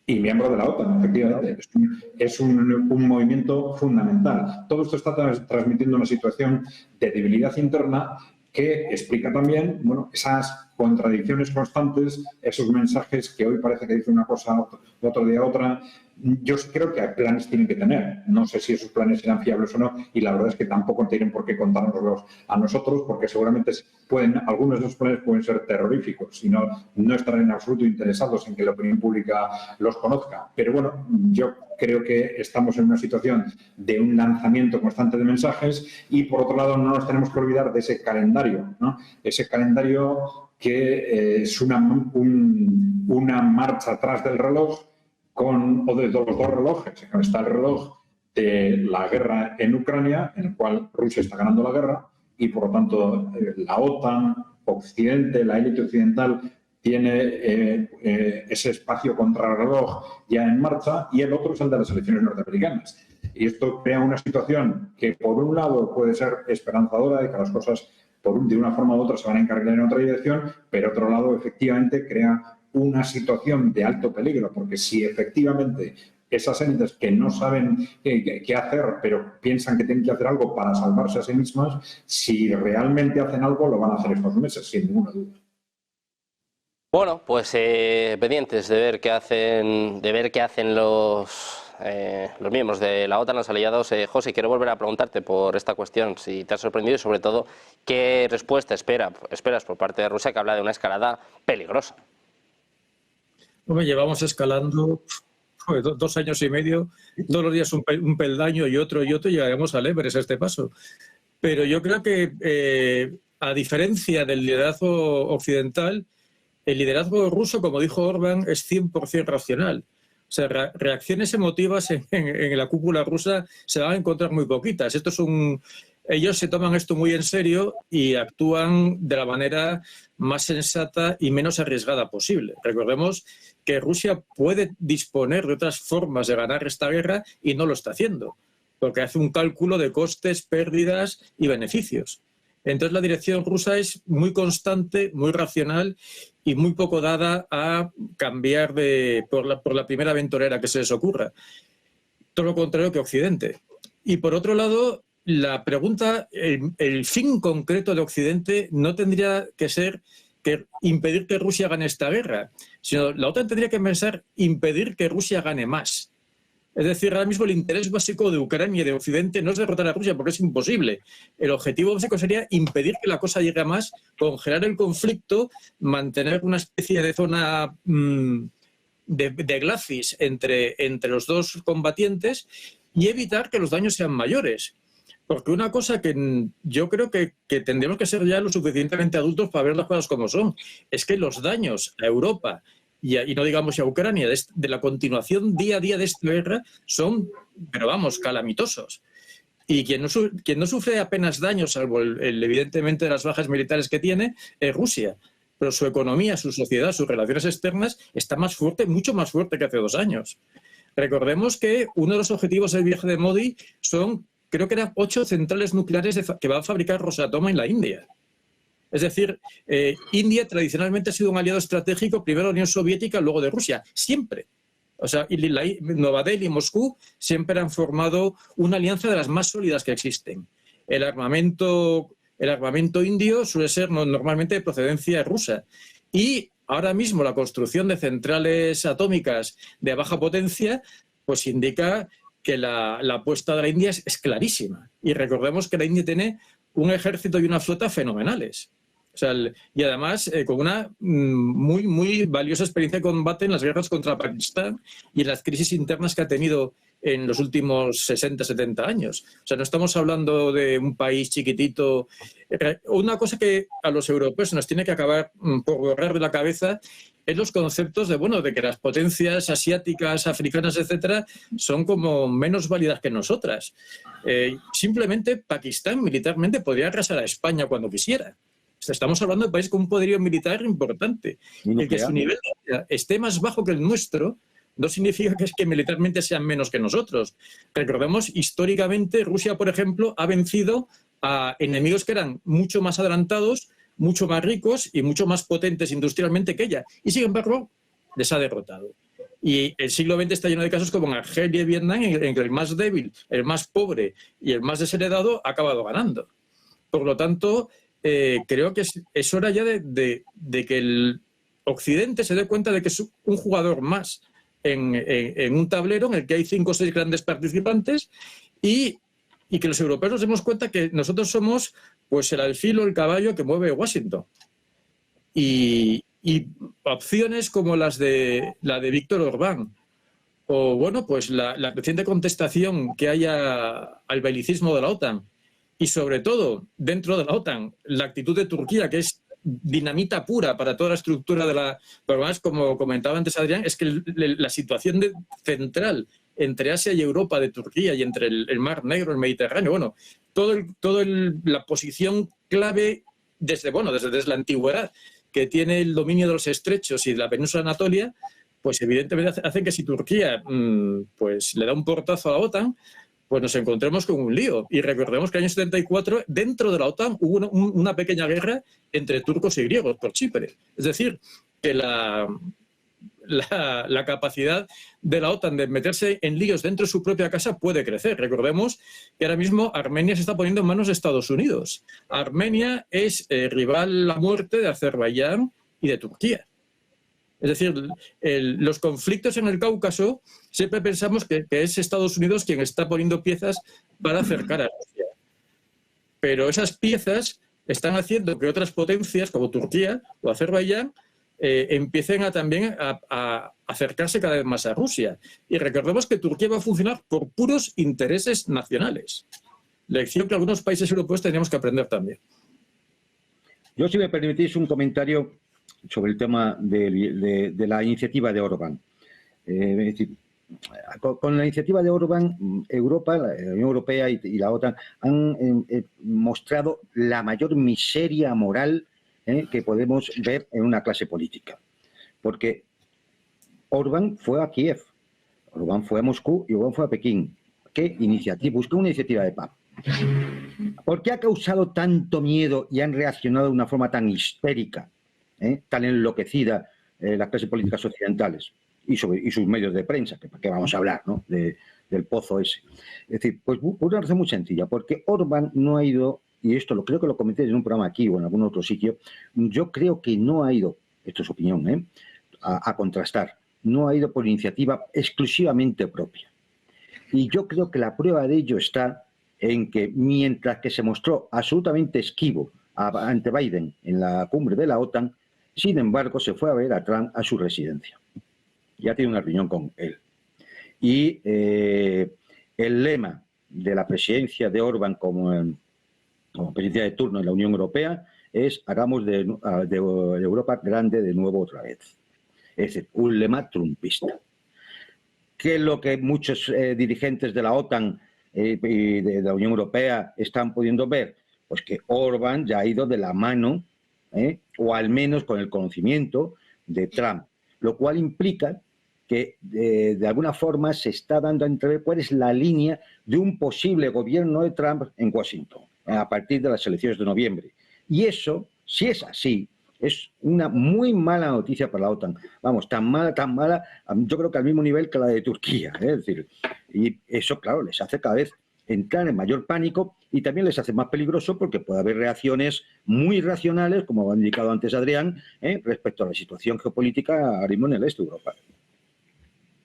Y miembro de la OTAN, efectivamente. Es un movimiento fundamental. Todo esto está transmitiendo una situación de debilidad interna que explica también, bueno, esas contradicciones constantes, esos mensajes que hoy parece que dice una cosa, otro día otra. Yo creo que planes tienen que tener. No sé si esos planes serán fiables o no, y la verdad es que tampoco tienen por qué contárnoslos a nosotros, porque seguramente algunos de esos planes pueden ser terroríficos y no estarán en absoluto interesados en que la opinión pública los conozca. Pero bueno, yo creo que estamos en una situación de un lanzamiento constante de mensajes y, por otro lado, no nos tenemos que olvidar de ese calendario, ¿no? Ese calendario que es una marcha atrás del reloj o de los dos relojes. Está el reloj de la guerra en Ucrania, en el cual Rusia está ganando la guerra y, por lo tanto, la OTAN, Occidente, la élite occidental tiene ese espacio contrarreloj ya en marcha, y el otro es el de las elecciones norteamericanas. Y esto crea una situación que, por un lado, puede ser esperanzadora de que las cosas, de una forma u otra, se van a encarrilar en otra dirección, pero, otro lado, efectivamente, crea una situación de alto peligro, porque si efectivamente esas élites que no saben qué hacer, pero piensan que tienen que hacer algo para salvarse a sí mismas, si realmente hacen algo, lo van a hacer estos meses, sin ninguna duda. Bueno, pues pendientes de ver qué hacen los miembros de la OTAN, los aliados. José, quiero volver a preguntarte por esta cuestión, si te ha sorprendido y, sobre todo, qué respuesta esperas por parte de Rusia, que habla de una escalada peligrosa. Bueno, llevamos escalando 2 años y medio, todos los días un peldaño y otro, llegaremos al Everest a este paso. Pero yo creo que, a diferencia del liderazgo occidental, el liderazgo ruso, como dijo Orbán, es 100% racional. O sea, reacciones emotivas en la cúpula rusa se van a encontrar muy poquitas. Ellos se toman esto muy en serio y actúan de la manera más sensata y menos arriesgada posible. Recordemos que Rusia puede disponer de otras formas de ganar esta guerra y no lo está haciendo, porque hace un cálculo de costes, pérdidas y beneficios. Entonces la dirección rusa es muy constante, muy racional y muy poco dada a cambiar por la primera aventurera que se les ocurra. Todo lo contrario que Occidente. Y por otro lado, la pregunta, el fin concreto de Occidente no tendría que ser impedir que Rusia gane esta guerra, sino la OTAN tendría que pensar impedir que Rusia gane más. Es decir, ahora mismo el interés básico de Ucrania y de Occidente no es derrotar a Rusia, porque es imposible. El objetivo básico sería impedir que la cosa llegue a más, congelar el conflicto, mantener una especie de zona de glacis entre los dos combatientes y evitar que los daños sean mayores. Porque una cosa que yo creo que tendremos que ser ya lo suficientemente adultos para ver las cosas como son, es que los daños a Europa y no digamos a Ucrania de la continuación día a día de esta guerra son, pero vamos, calamitosos. Y quien no sufre apenas daños, salvo evidentemente de las bajas militares que tiene, es Rusia. Pero su economía, su sociedad, sus relaciones externas está más fuerte, mucho más fuerte que hace 2 años. Recordemos que uno de los objetivos del viaje de Modi son, creo que eran 8 centrales nucleares que va a fabricar Rosatom en la India. Es decir, India tradicionalmente ha sido un aliado estratégico, primero de la Unión Soviética, luego de Rusia, siempre. O sea, Nueva Delhi y Moscú siempre han formado una alianza de las más sólidas que existen. El armamento indio suele ser normalmente de procedencia rusa. Y ahora mismo la construcción de centrales atómicas de baja potencia pues indica que la apuesta de la India es clarísima. Y recordemos que la India tiene un ejército y una flota fenomenales. O sea, y además con una muy, muy valiosa experiencia de combate en las guerras contra Pakistán y en las crisis internas que ha tenido en los últimos 60, 70 años. O sea, no estamos hablando de un país chiquitito. Una cosa que a los europeos nos tiene que acabar por borrar de la cabeza es los conceptos de que las potencias asiáticas, africanas, etcétera, son como menos válidas que nosotras. Simplemente Pakistán militarmente podría arrasar a España cuando quisiera. Estamos hablando de un país con un poderío militar importante. El que su nivel esté más bajo que el nuestro no significa que militarmente sean menos que nosotros. Recordemos, históricamente, Rusia, por ejemplo, ha vencido a enemigos que eran mucho más adelantados, mucho más ricos y mucho más potentes industrialmente que ella. Y, sin embargo, les ha derrotado. Y el siglo XX está lleno de casos como en Argelia y Vietnam, en que el más débil, el más pobre y el más desheredado ha acabado ganando. Por lo tanto, creo que es hora ya de que el Occidente se dé cuenta de que es un jugador más en un tablero en el que hay 5 o 6 grandes participantes y que los europeos nos demos cuenta que nosotros somos pues el alfil o el caballo que mueve Washington. Y opciones como la de Víctor Orbán o pues la creciente contestación que haya al belicismo de la OTAN y sobre todo dentro de la OTAN la actitud de Turquía, que es dinamita pura para toda la estructura de la... Pero además, como comentaba antes Adrián, es que la situación central entre Asia y Europa de Turquía y entre el Mar Negro, el Mediterráneo, la posición clave desde la antigüedad que tiene el dominio de los estrechos y de la península Anatolia, pues evidentemente hacen que si Turquía pues le da un portazo a la OTAN, pues nos encontremos con un lío. Y recordemos que en el año 74, dentro de la OTAN, hubo una pequeña guerra entre turcos y griegos por Chipre. Es decir, que la capacidad de la OTAN de meterse en líos dentro de su propia casa puede crecer. Recordemos que ahora mismo Armenia se está poniendo en manos de Estados Unidos. Armenia es rival a muerte de Azerbaiyán y de Turquía. Es decir, los conflictos en el Cáucaso siempre pensamos que es Estados Unidos quien está poniendo piezas para acercar a Rusia. Pero esas piezas están haciendo que otras potencias como Turquía o Azerbaiyán empiecen también a acercarse cada vez más a Rusia. Y recordemos que Turquía va a funcionar por puros intereses nacionales. Lección que algunos países europeos tendríamos que aprender también. Yo, si me permitís, un comentario sobre el tema de la iniciativa de Orbán. Es decir, con la iniciativa de Orbán, Europa, la Unión Europea y la OTAN han mostrado la mayor miseria moral que podemos ver en una clase política. Porque Orbán fue a Kiev, Orbán fue a Moscú y Orbán fue a Pekín. ¿Qué iniciativa? Buscó una iniciativa de paz. ¿Por qué ha causado tanto miedo y han reaccionado de una forma tan histérica, tan enloquecida las clases políticas occidentales y sus medios de prensa, que para qué vamos a hablar, ¿no? del pozo ese? Es decir, pues por una razón muy sencilla, porque Orbán no ha ido, y esto creo que lo comenté en un programa aquí o en algún otro sitio, yo creo que no ha ido, esto es opinión, a contrastar, no ha ido por iniciativa exclusivamente propia. Y yo creo que la prueba de ello está en que mientras que se mostró absolutamente esquivo ante Biden en la cumbre de la OTAN, sin embargo se fue a ver a Trump a su residencia. Ya tiene una reunión con él. Y el lema de la presidencia de Orbán como presidencia de turno en la Unión Europea es hagamos de Europa grande de nuevo otra vez. Es decir, un lema trumpista. ¿Qué es lo que muchos dirigentes de la OTAN y de la Unión Europea están pudiendo ver? Pues que Orbán ya ha ido de la mano, o al menos con el conocimiento de Trump, lo cual implica que de alguna forma se está dando a entrever cuál es la línea de un posible gobierno de Trump en Washington a partir de las elecciones de noviembre. Y eso, si es así, es una muy mala noticia para la OTAN. Vamos, tan mala, yo creo que al mismo nivel que la de Turquía. Es decir, y eso, claro, les hace cada vez entrar en mayor pánico y también les hace más peligroso porque puede haber reacciones muy racionales, como ha indicado antes Adrián, respecto a la situación geopolítica ahora mismo en el este de Europa.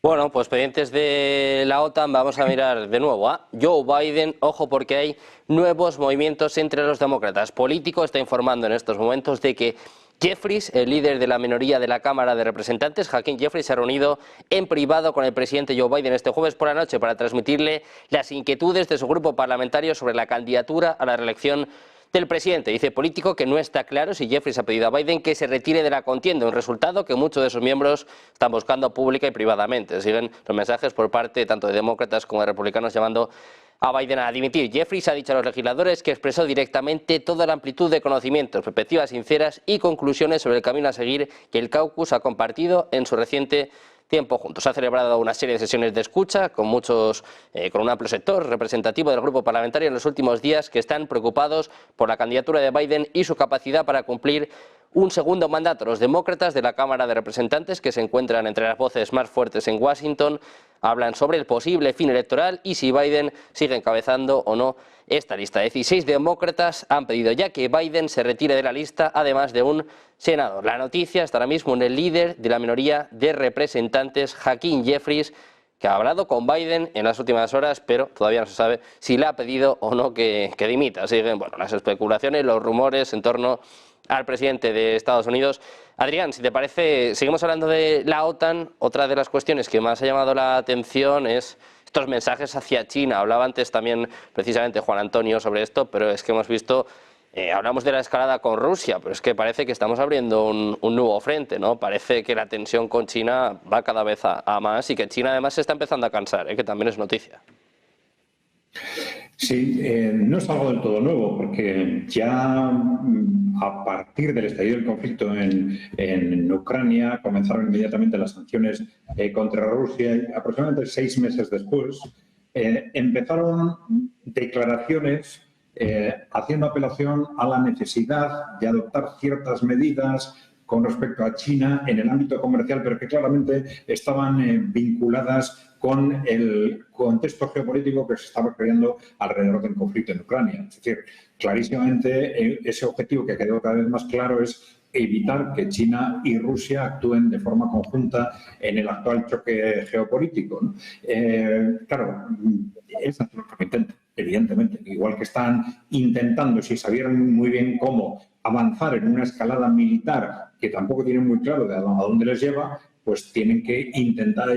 Bueno, pues pendientes de la OTAN, vamos a mirar de nuevo a Joe Biden. Ojo, porque hay nuevos movimientos entre los demócratas. Político está informando en estos momentos de que Jeffries, el líder de la minoría de la Cámara de Representantes, Hakeem Jeffries, se ha reunido en privado con el presidente Joe Biden este jueves por la noche para transmitirle las inquietudes de su grupo parlamentario sobre la candidatura a la reelección del presidente. Dice Político que no está claro si Jeffries ha pedido a Biden que se retire de la contienda, un resultado que muchos de sus miembros están buscando pública y privadamente. Siguen los mensajes por parte tanto de demócratas como de republicanos llamando a Biden a dimitir. Jeffries ha dicho a los legisladores que expresó directamente toda la amplitud de conocimientos, perspectivas sinceras y conclusiones sobre el camino a seguir que el caucus ha compartido en su reciente tiempo juntos. Ha celebrado una serie de sesiones de escucha con un amplio sector representativo del grupo parlamentario en los últimos días que están preocupados por la candidatura de Biden y su capacidad para cumplir un segundo mandato. Los demócratas de la Cámara de Representantes, que se encuentran entre las voces más fuertes en Washington, hablan sobre el posible fin electoral y si Biden sigue encabezando o no esta lista. 16 demócratas han pedido ya que Biden se retire de la lista, además de un senador. La noticia está ahora mismo en el líder de la minoría de representantes, Hakeem Jeffries, que ha hablado con Biden en las últimas horas, pero todavía no se sabe si le ha pedido o no que dimita. Siguen las especulaciones, los rumores en torno al presidente de Estados Unidos. Adrián, si te parece, seguimos hablando de la OTAN. Otra de las cuestiones que más ha llamado la atención es estos mensajes hacia China. Hablaba antes también precisamente Juan Antonio sobre esto, pero es que hemos visto, hablamos de la escalada con Rusia, pero es que parece que estamos abriendo un nuevo frente, ¿no? Parece que la tensión con China va cada vez a más y que China además se está empezando a cansar, que también es noticia. Sí, no es algo del todo nuevo, porque ya a partir del estallido del conflicto en Ucrania comenzaron inmediatamente las sanciones contra Rusia y aproximadamente 6 meses después empezaron declaraciones haciendo apelación a la necesidad de adoptar ciertas medidas con respecto a China en el ámbito comercial, pero que claramente estaban vinculadas con el contexto geopolítico que se estaba creando alrededor del conflicto en Ucrania. Es decir, clarísimamente ese objetivo que quedó cada vez más claro es evitar que China y Rusia actúen de forma conjunta en el actual choque geopolítico, ¿no? Claro, es lo que intentan, evidentemente, igual que están intentando, si sabieran muy bien cómo avanzar en una escalada militar que tampoco tienen muy claro de a dónde les lleva, pues tienen que intentar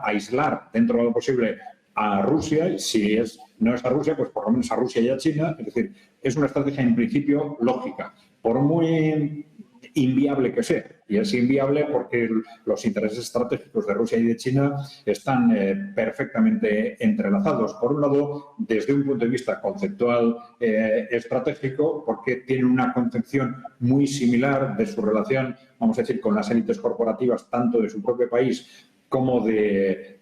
aislar dentro de lo posible a Rusia, y si no es a Rusia, pues por lo menos a Rusia y a China. Es decir, es una estrategia en principio lógica, por muy inviable que sea. Y es inviable porque los intereses estratégicos de Rusia y de China están perfectamente entrelazados. Por un lado, desde un punto de vista conceptual estratégico, porque tienen una concepción muy similar de su relación, vamos a decir, con las élites corporativas, tanto de su propio país como de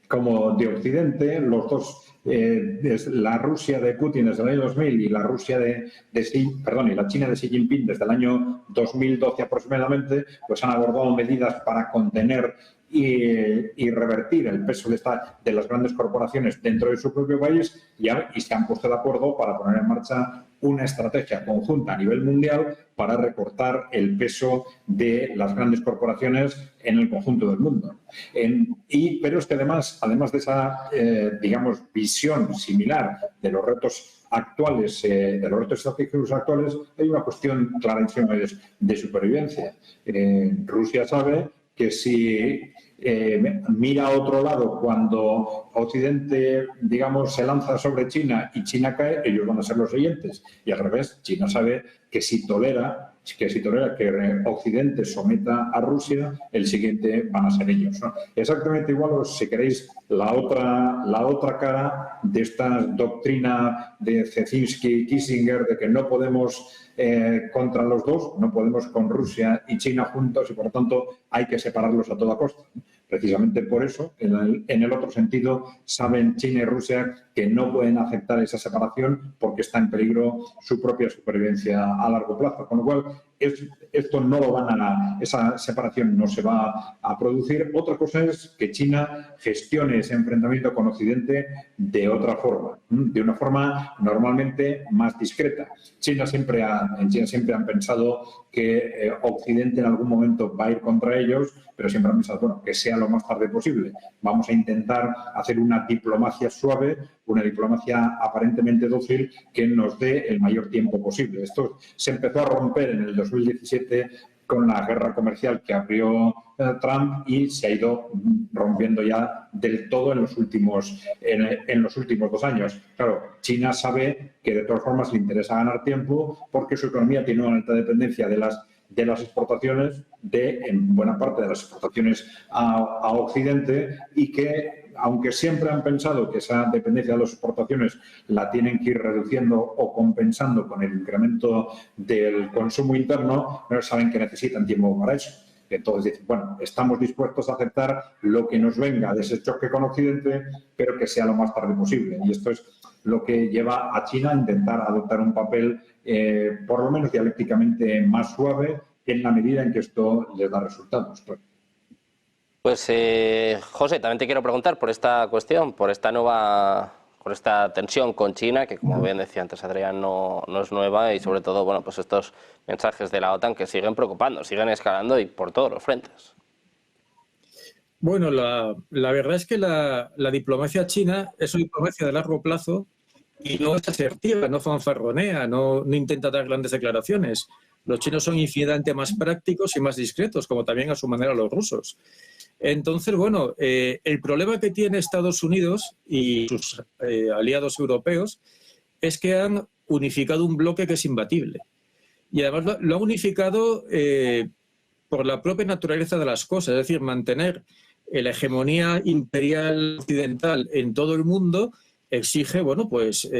Occidente. Los dos, la Rusia de Putin desde el año 2000 y la Rusia y la China de Xi Jinping desde el año 2012 aproximadamente, pues han abordado medidas para contener y revertir el peso de las grandes corporaciones dentro de su propio país y se han puesto de acuerdo para poner en marcha una estrategia conjunta a nivel mundial para recortar el peso de las grandes corporaciones en el conjunto del mundo. Pero es que además de esa, visión similar de los retos actuales, de los retos estratégicos actuales, hay una cuestión clarísima de supervivencia. Rusia sabe que si mira a otro lado cuando Occidente, digamos, se lanza sobre China y China cae, ellos van a ser los siguientes. Y al revés, China sabe que si tolera que Occidente someta a Rusia, el siguiente van a ser ellos, ¿no? Exactamente igual, o si queréis, la otra cara de esta doctrina de Dzerzhinsky y Kissinger de que no podemos contra los dos, no podemos con Rusia y China juntos y por lo tanto hay que separarlos a toda costa. Precisamente por eso, en el otro sentido, saben China y Rusia que no pueden aceptar esa separación porque está en peligro su propia supervivencia a largo plazo. Con lo cual, esto no lo esa separación no se va a producir. Otra cosa es que China gestione ese enfrentamiento con Occidente de otra forma, de una forma normalmente más discreta. En China siempre han pensado que Occidente en algún momento va a ir contra ellos, pero siempre han pensado, bueno, que sea lo más tarde posible. Vamos a intentar hacer una diplomacia suave, una diplomacia aparentemente dócil que nos dé el mayor tiempo posible. Esto se empezó a romper en el 2017 con la guerra comercial que abrió Trump y se ha ido rompiendo ya del todo en los últimos 2 años. Claro, China sabe que de todas formas le interesa ganar tiempo porque su economía tiene una alta dependencia de las exportaciones, en buena parte de las exportaciones a Occidente, y que aunque siempre han pensado que esa dependencia de las exportaciones la tienen que ir reduciendo o compensando con el incremento del consumo interno, pero saben que necesitan tiempo para eso. Entonces dicen, bueno, estamos dispuestos a aceptar lo que nos venga de ese choque con Occidente, pero que sea lo más tarde posible. Y esto es lo que lleva a China a intentar adoptar un papel, por lo menos dialécticamente más suave, en la medida en que esto les da resultados. Pues, José, también te quiero preguntar por esta cuestión, por esta tensión con China, que como bien decía antes Adrián, no es nueva, y sobre todo, bueno, pues estos mensajes de la OTAN que siguen preocupando, siguen escalando y por todos los frentes. Bueno, la verdad es que la diplomacia china es una diplomacia de largo plazo y no es asertiva, no fanfarronea, no intenta dar grandes declaraciones. Los chinos son infinitamente más prácticos y más discretos, como también a su manera los rusos. Entonces, bueno, el problema que tiene Estados Unidos y sus aliados europeos es que han unificado un bloque que es imbatible. Y además lo han unificado por la propia naturaleza de las cosas, es decir, mantener la hegemonía imperial occidental en todo el mundo exige, bueno, pues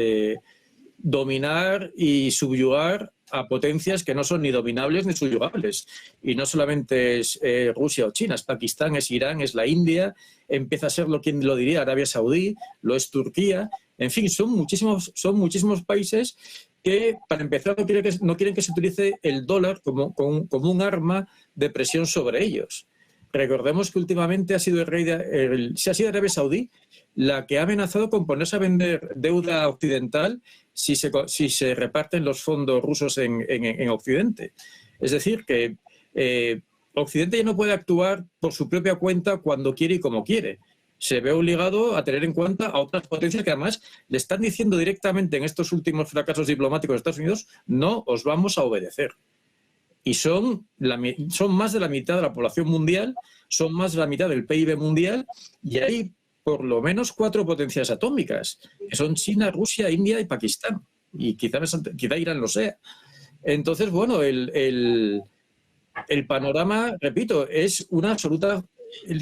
dominar y subyugar a potencias que no son ni dominables ni subyugables. Y no solamente es Rusia o China, es Pakistán, es Irán, es la India, empieza a serlo, quien lo diría, Arabia Saudí, lo es Turquía. En fin, son muchísimos países que, para empezar, no quieren que se utilice el dólar como un arma de presión sobre ellos. Recordemos que últimamente ha sido Arabia Saudí la que ha amenazado con ponerse a vender deuda occidental si se reparten los fondos rusos en Occidente. Es decir, que Occidente ya no puede actuar por su propia cuenta cuando quiere y como quiere. Se ve obligado a tener en cuenta a otras potencias que además le están diciendo directamente en estos últimos fracasos diplomáticos de Estados Unidos, no os vamos a obedecer. Y son más de la mitad de la población mundial, son más de la mitad del PIB mundial, y hay por lo menos 4 potencias atómicas, que son China, Rusia, India y Pakistán. Y quizá Irán lo sea. Entonces, bueno, el panorama, repito, es una absoluta...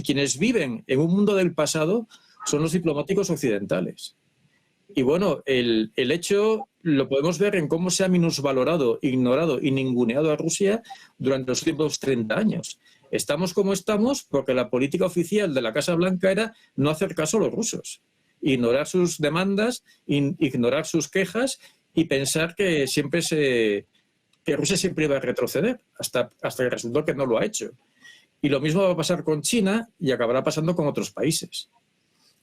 Quienes viven en un mundo del pasado son los diplomáticos occidentales. Y bueno, el hecho lo podemos ver en cómo se ha minusvalorado, ignorado y ninguneado a Rusia durante los últimos 30 años. Estamos como estamos porque la política oficial de la Casa Blanca era no hacer caso a los rusos, ignorar sus demandas, ignorar sus quejas y pensar que Rusia siempre iba a retroceder, hasta que resultó que no lo ha hecho. Y lo mismo va a pasar con China y acabará pasando con otros países.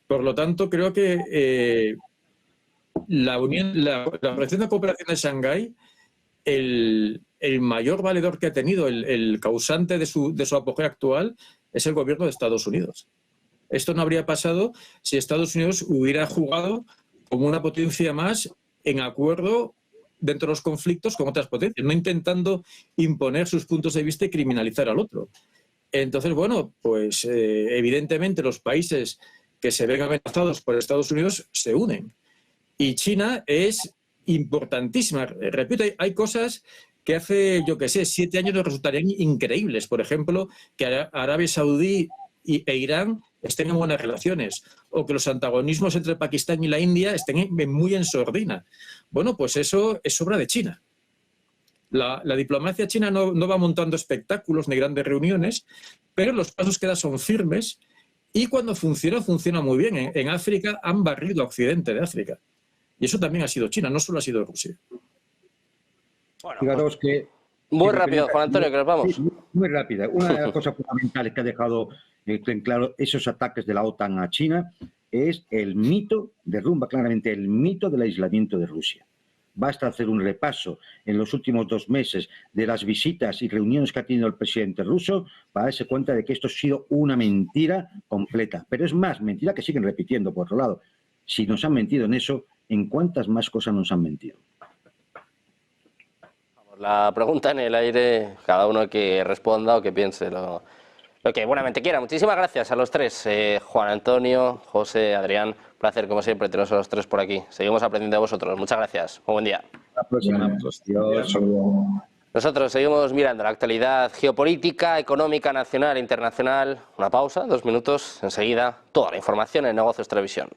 Por lo tanto, creo que la Organización de Cooperación de Shanghái, el mayor valedor que ha tenido, el causante de su apogeo actual, es el gobierno de Estados Unidos. Esto no habría pasado si Estados Unidos hubiera jugado como una potencia más en acuerdo dentro de los conflictos con otras potencias, no intentando imponer sus puntos de vista y criminalizar al otro. Entonces, bueno, pues evidentemente los países que se ven amenazados por Estados Unidos se unen. Y China es importantísima. Repito, hay cosas que hace, yo qué sé, 7 años nos resultarían increíbles. Por ejemplo, que Arabia Saudí e Irán estén en buenas relaciones, o que los antagonismos entre Pakistán y la India estén muy en sordina. Bueno, pues eso es obra de China. La diplomacia china no va montando espectáculos ni grandes reuniones, pero los pasos que da son firmes y cuando funciona, funciona muy bien. En África han barrido a Occidente de África. Y eso también ha sido China, no solo ha sido Rusia. Bueno, Fijaros que... muy rápido, Juan Antonio, que nos vamos. Sí, muy rápida. Una de las cosas fundamentales que ha dejado en claro esos ataques de la OTAN a China es el mito, derrumba claramente el mito del aislamiento de Rusia. Basta hacer un repaso en los últimos 2 meses de las visitas y reuniones que ha tenido el presidente ruso para darse cuenta de que esto ha sido una mentira completa. Pero es más, mentira que siguen repitiendo, por otro lado. Si nos han mentido en eso, ¿en cuántas más cosas nos han mentido? La pregunta en el aire, cada uno que responda o que piense lo que buenamente quiera. Muchísimas gracias a los tres, Juan Antonio, José, Adrián. Placer, como siempre, teneros a los tres por aquí. Seguimos aprendiendo de vosotros. Muchas gracias. Muy buen día. La próxima. Adiós. Nosotros seguimos mirando la actualidad geopolítica, económica, nacional e internacional. Una pausa, 2 minutos. Enseguida, toda la información en Negocios Televisión.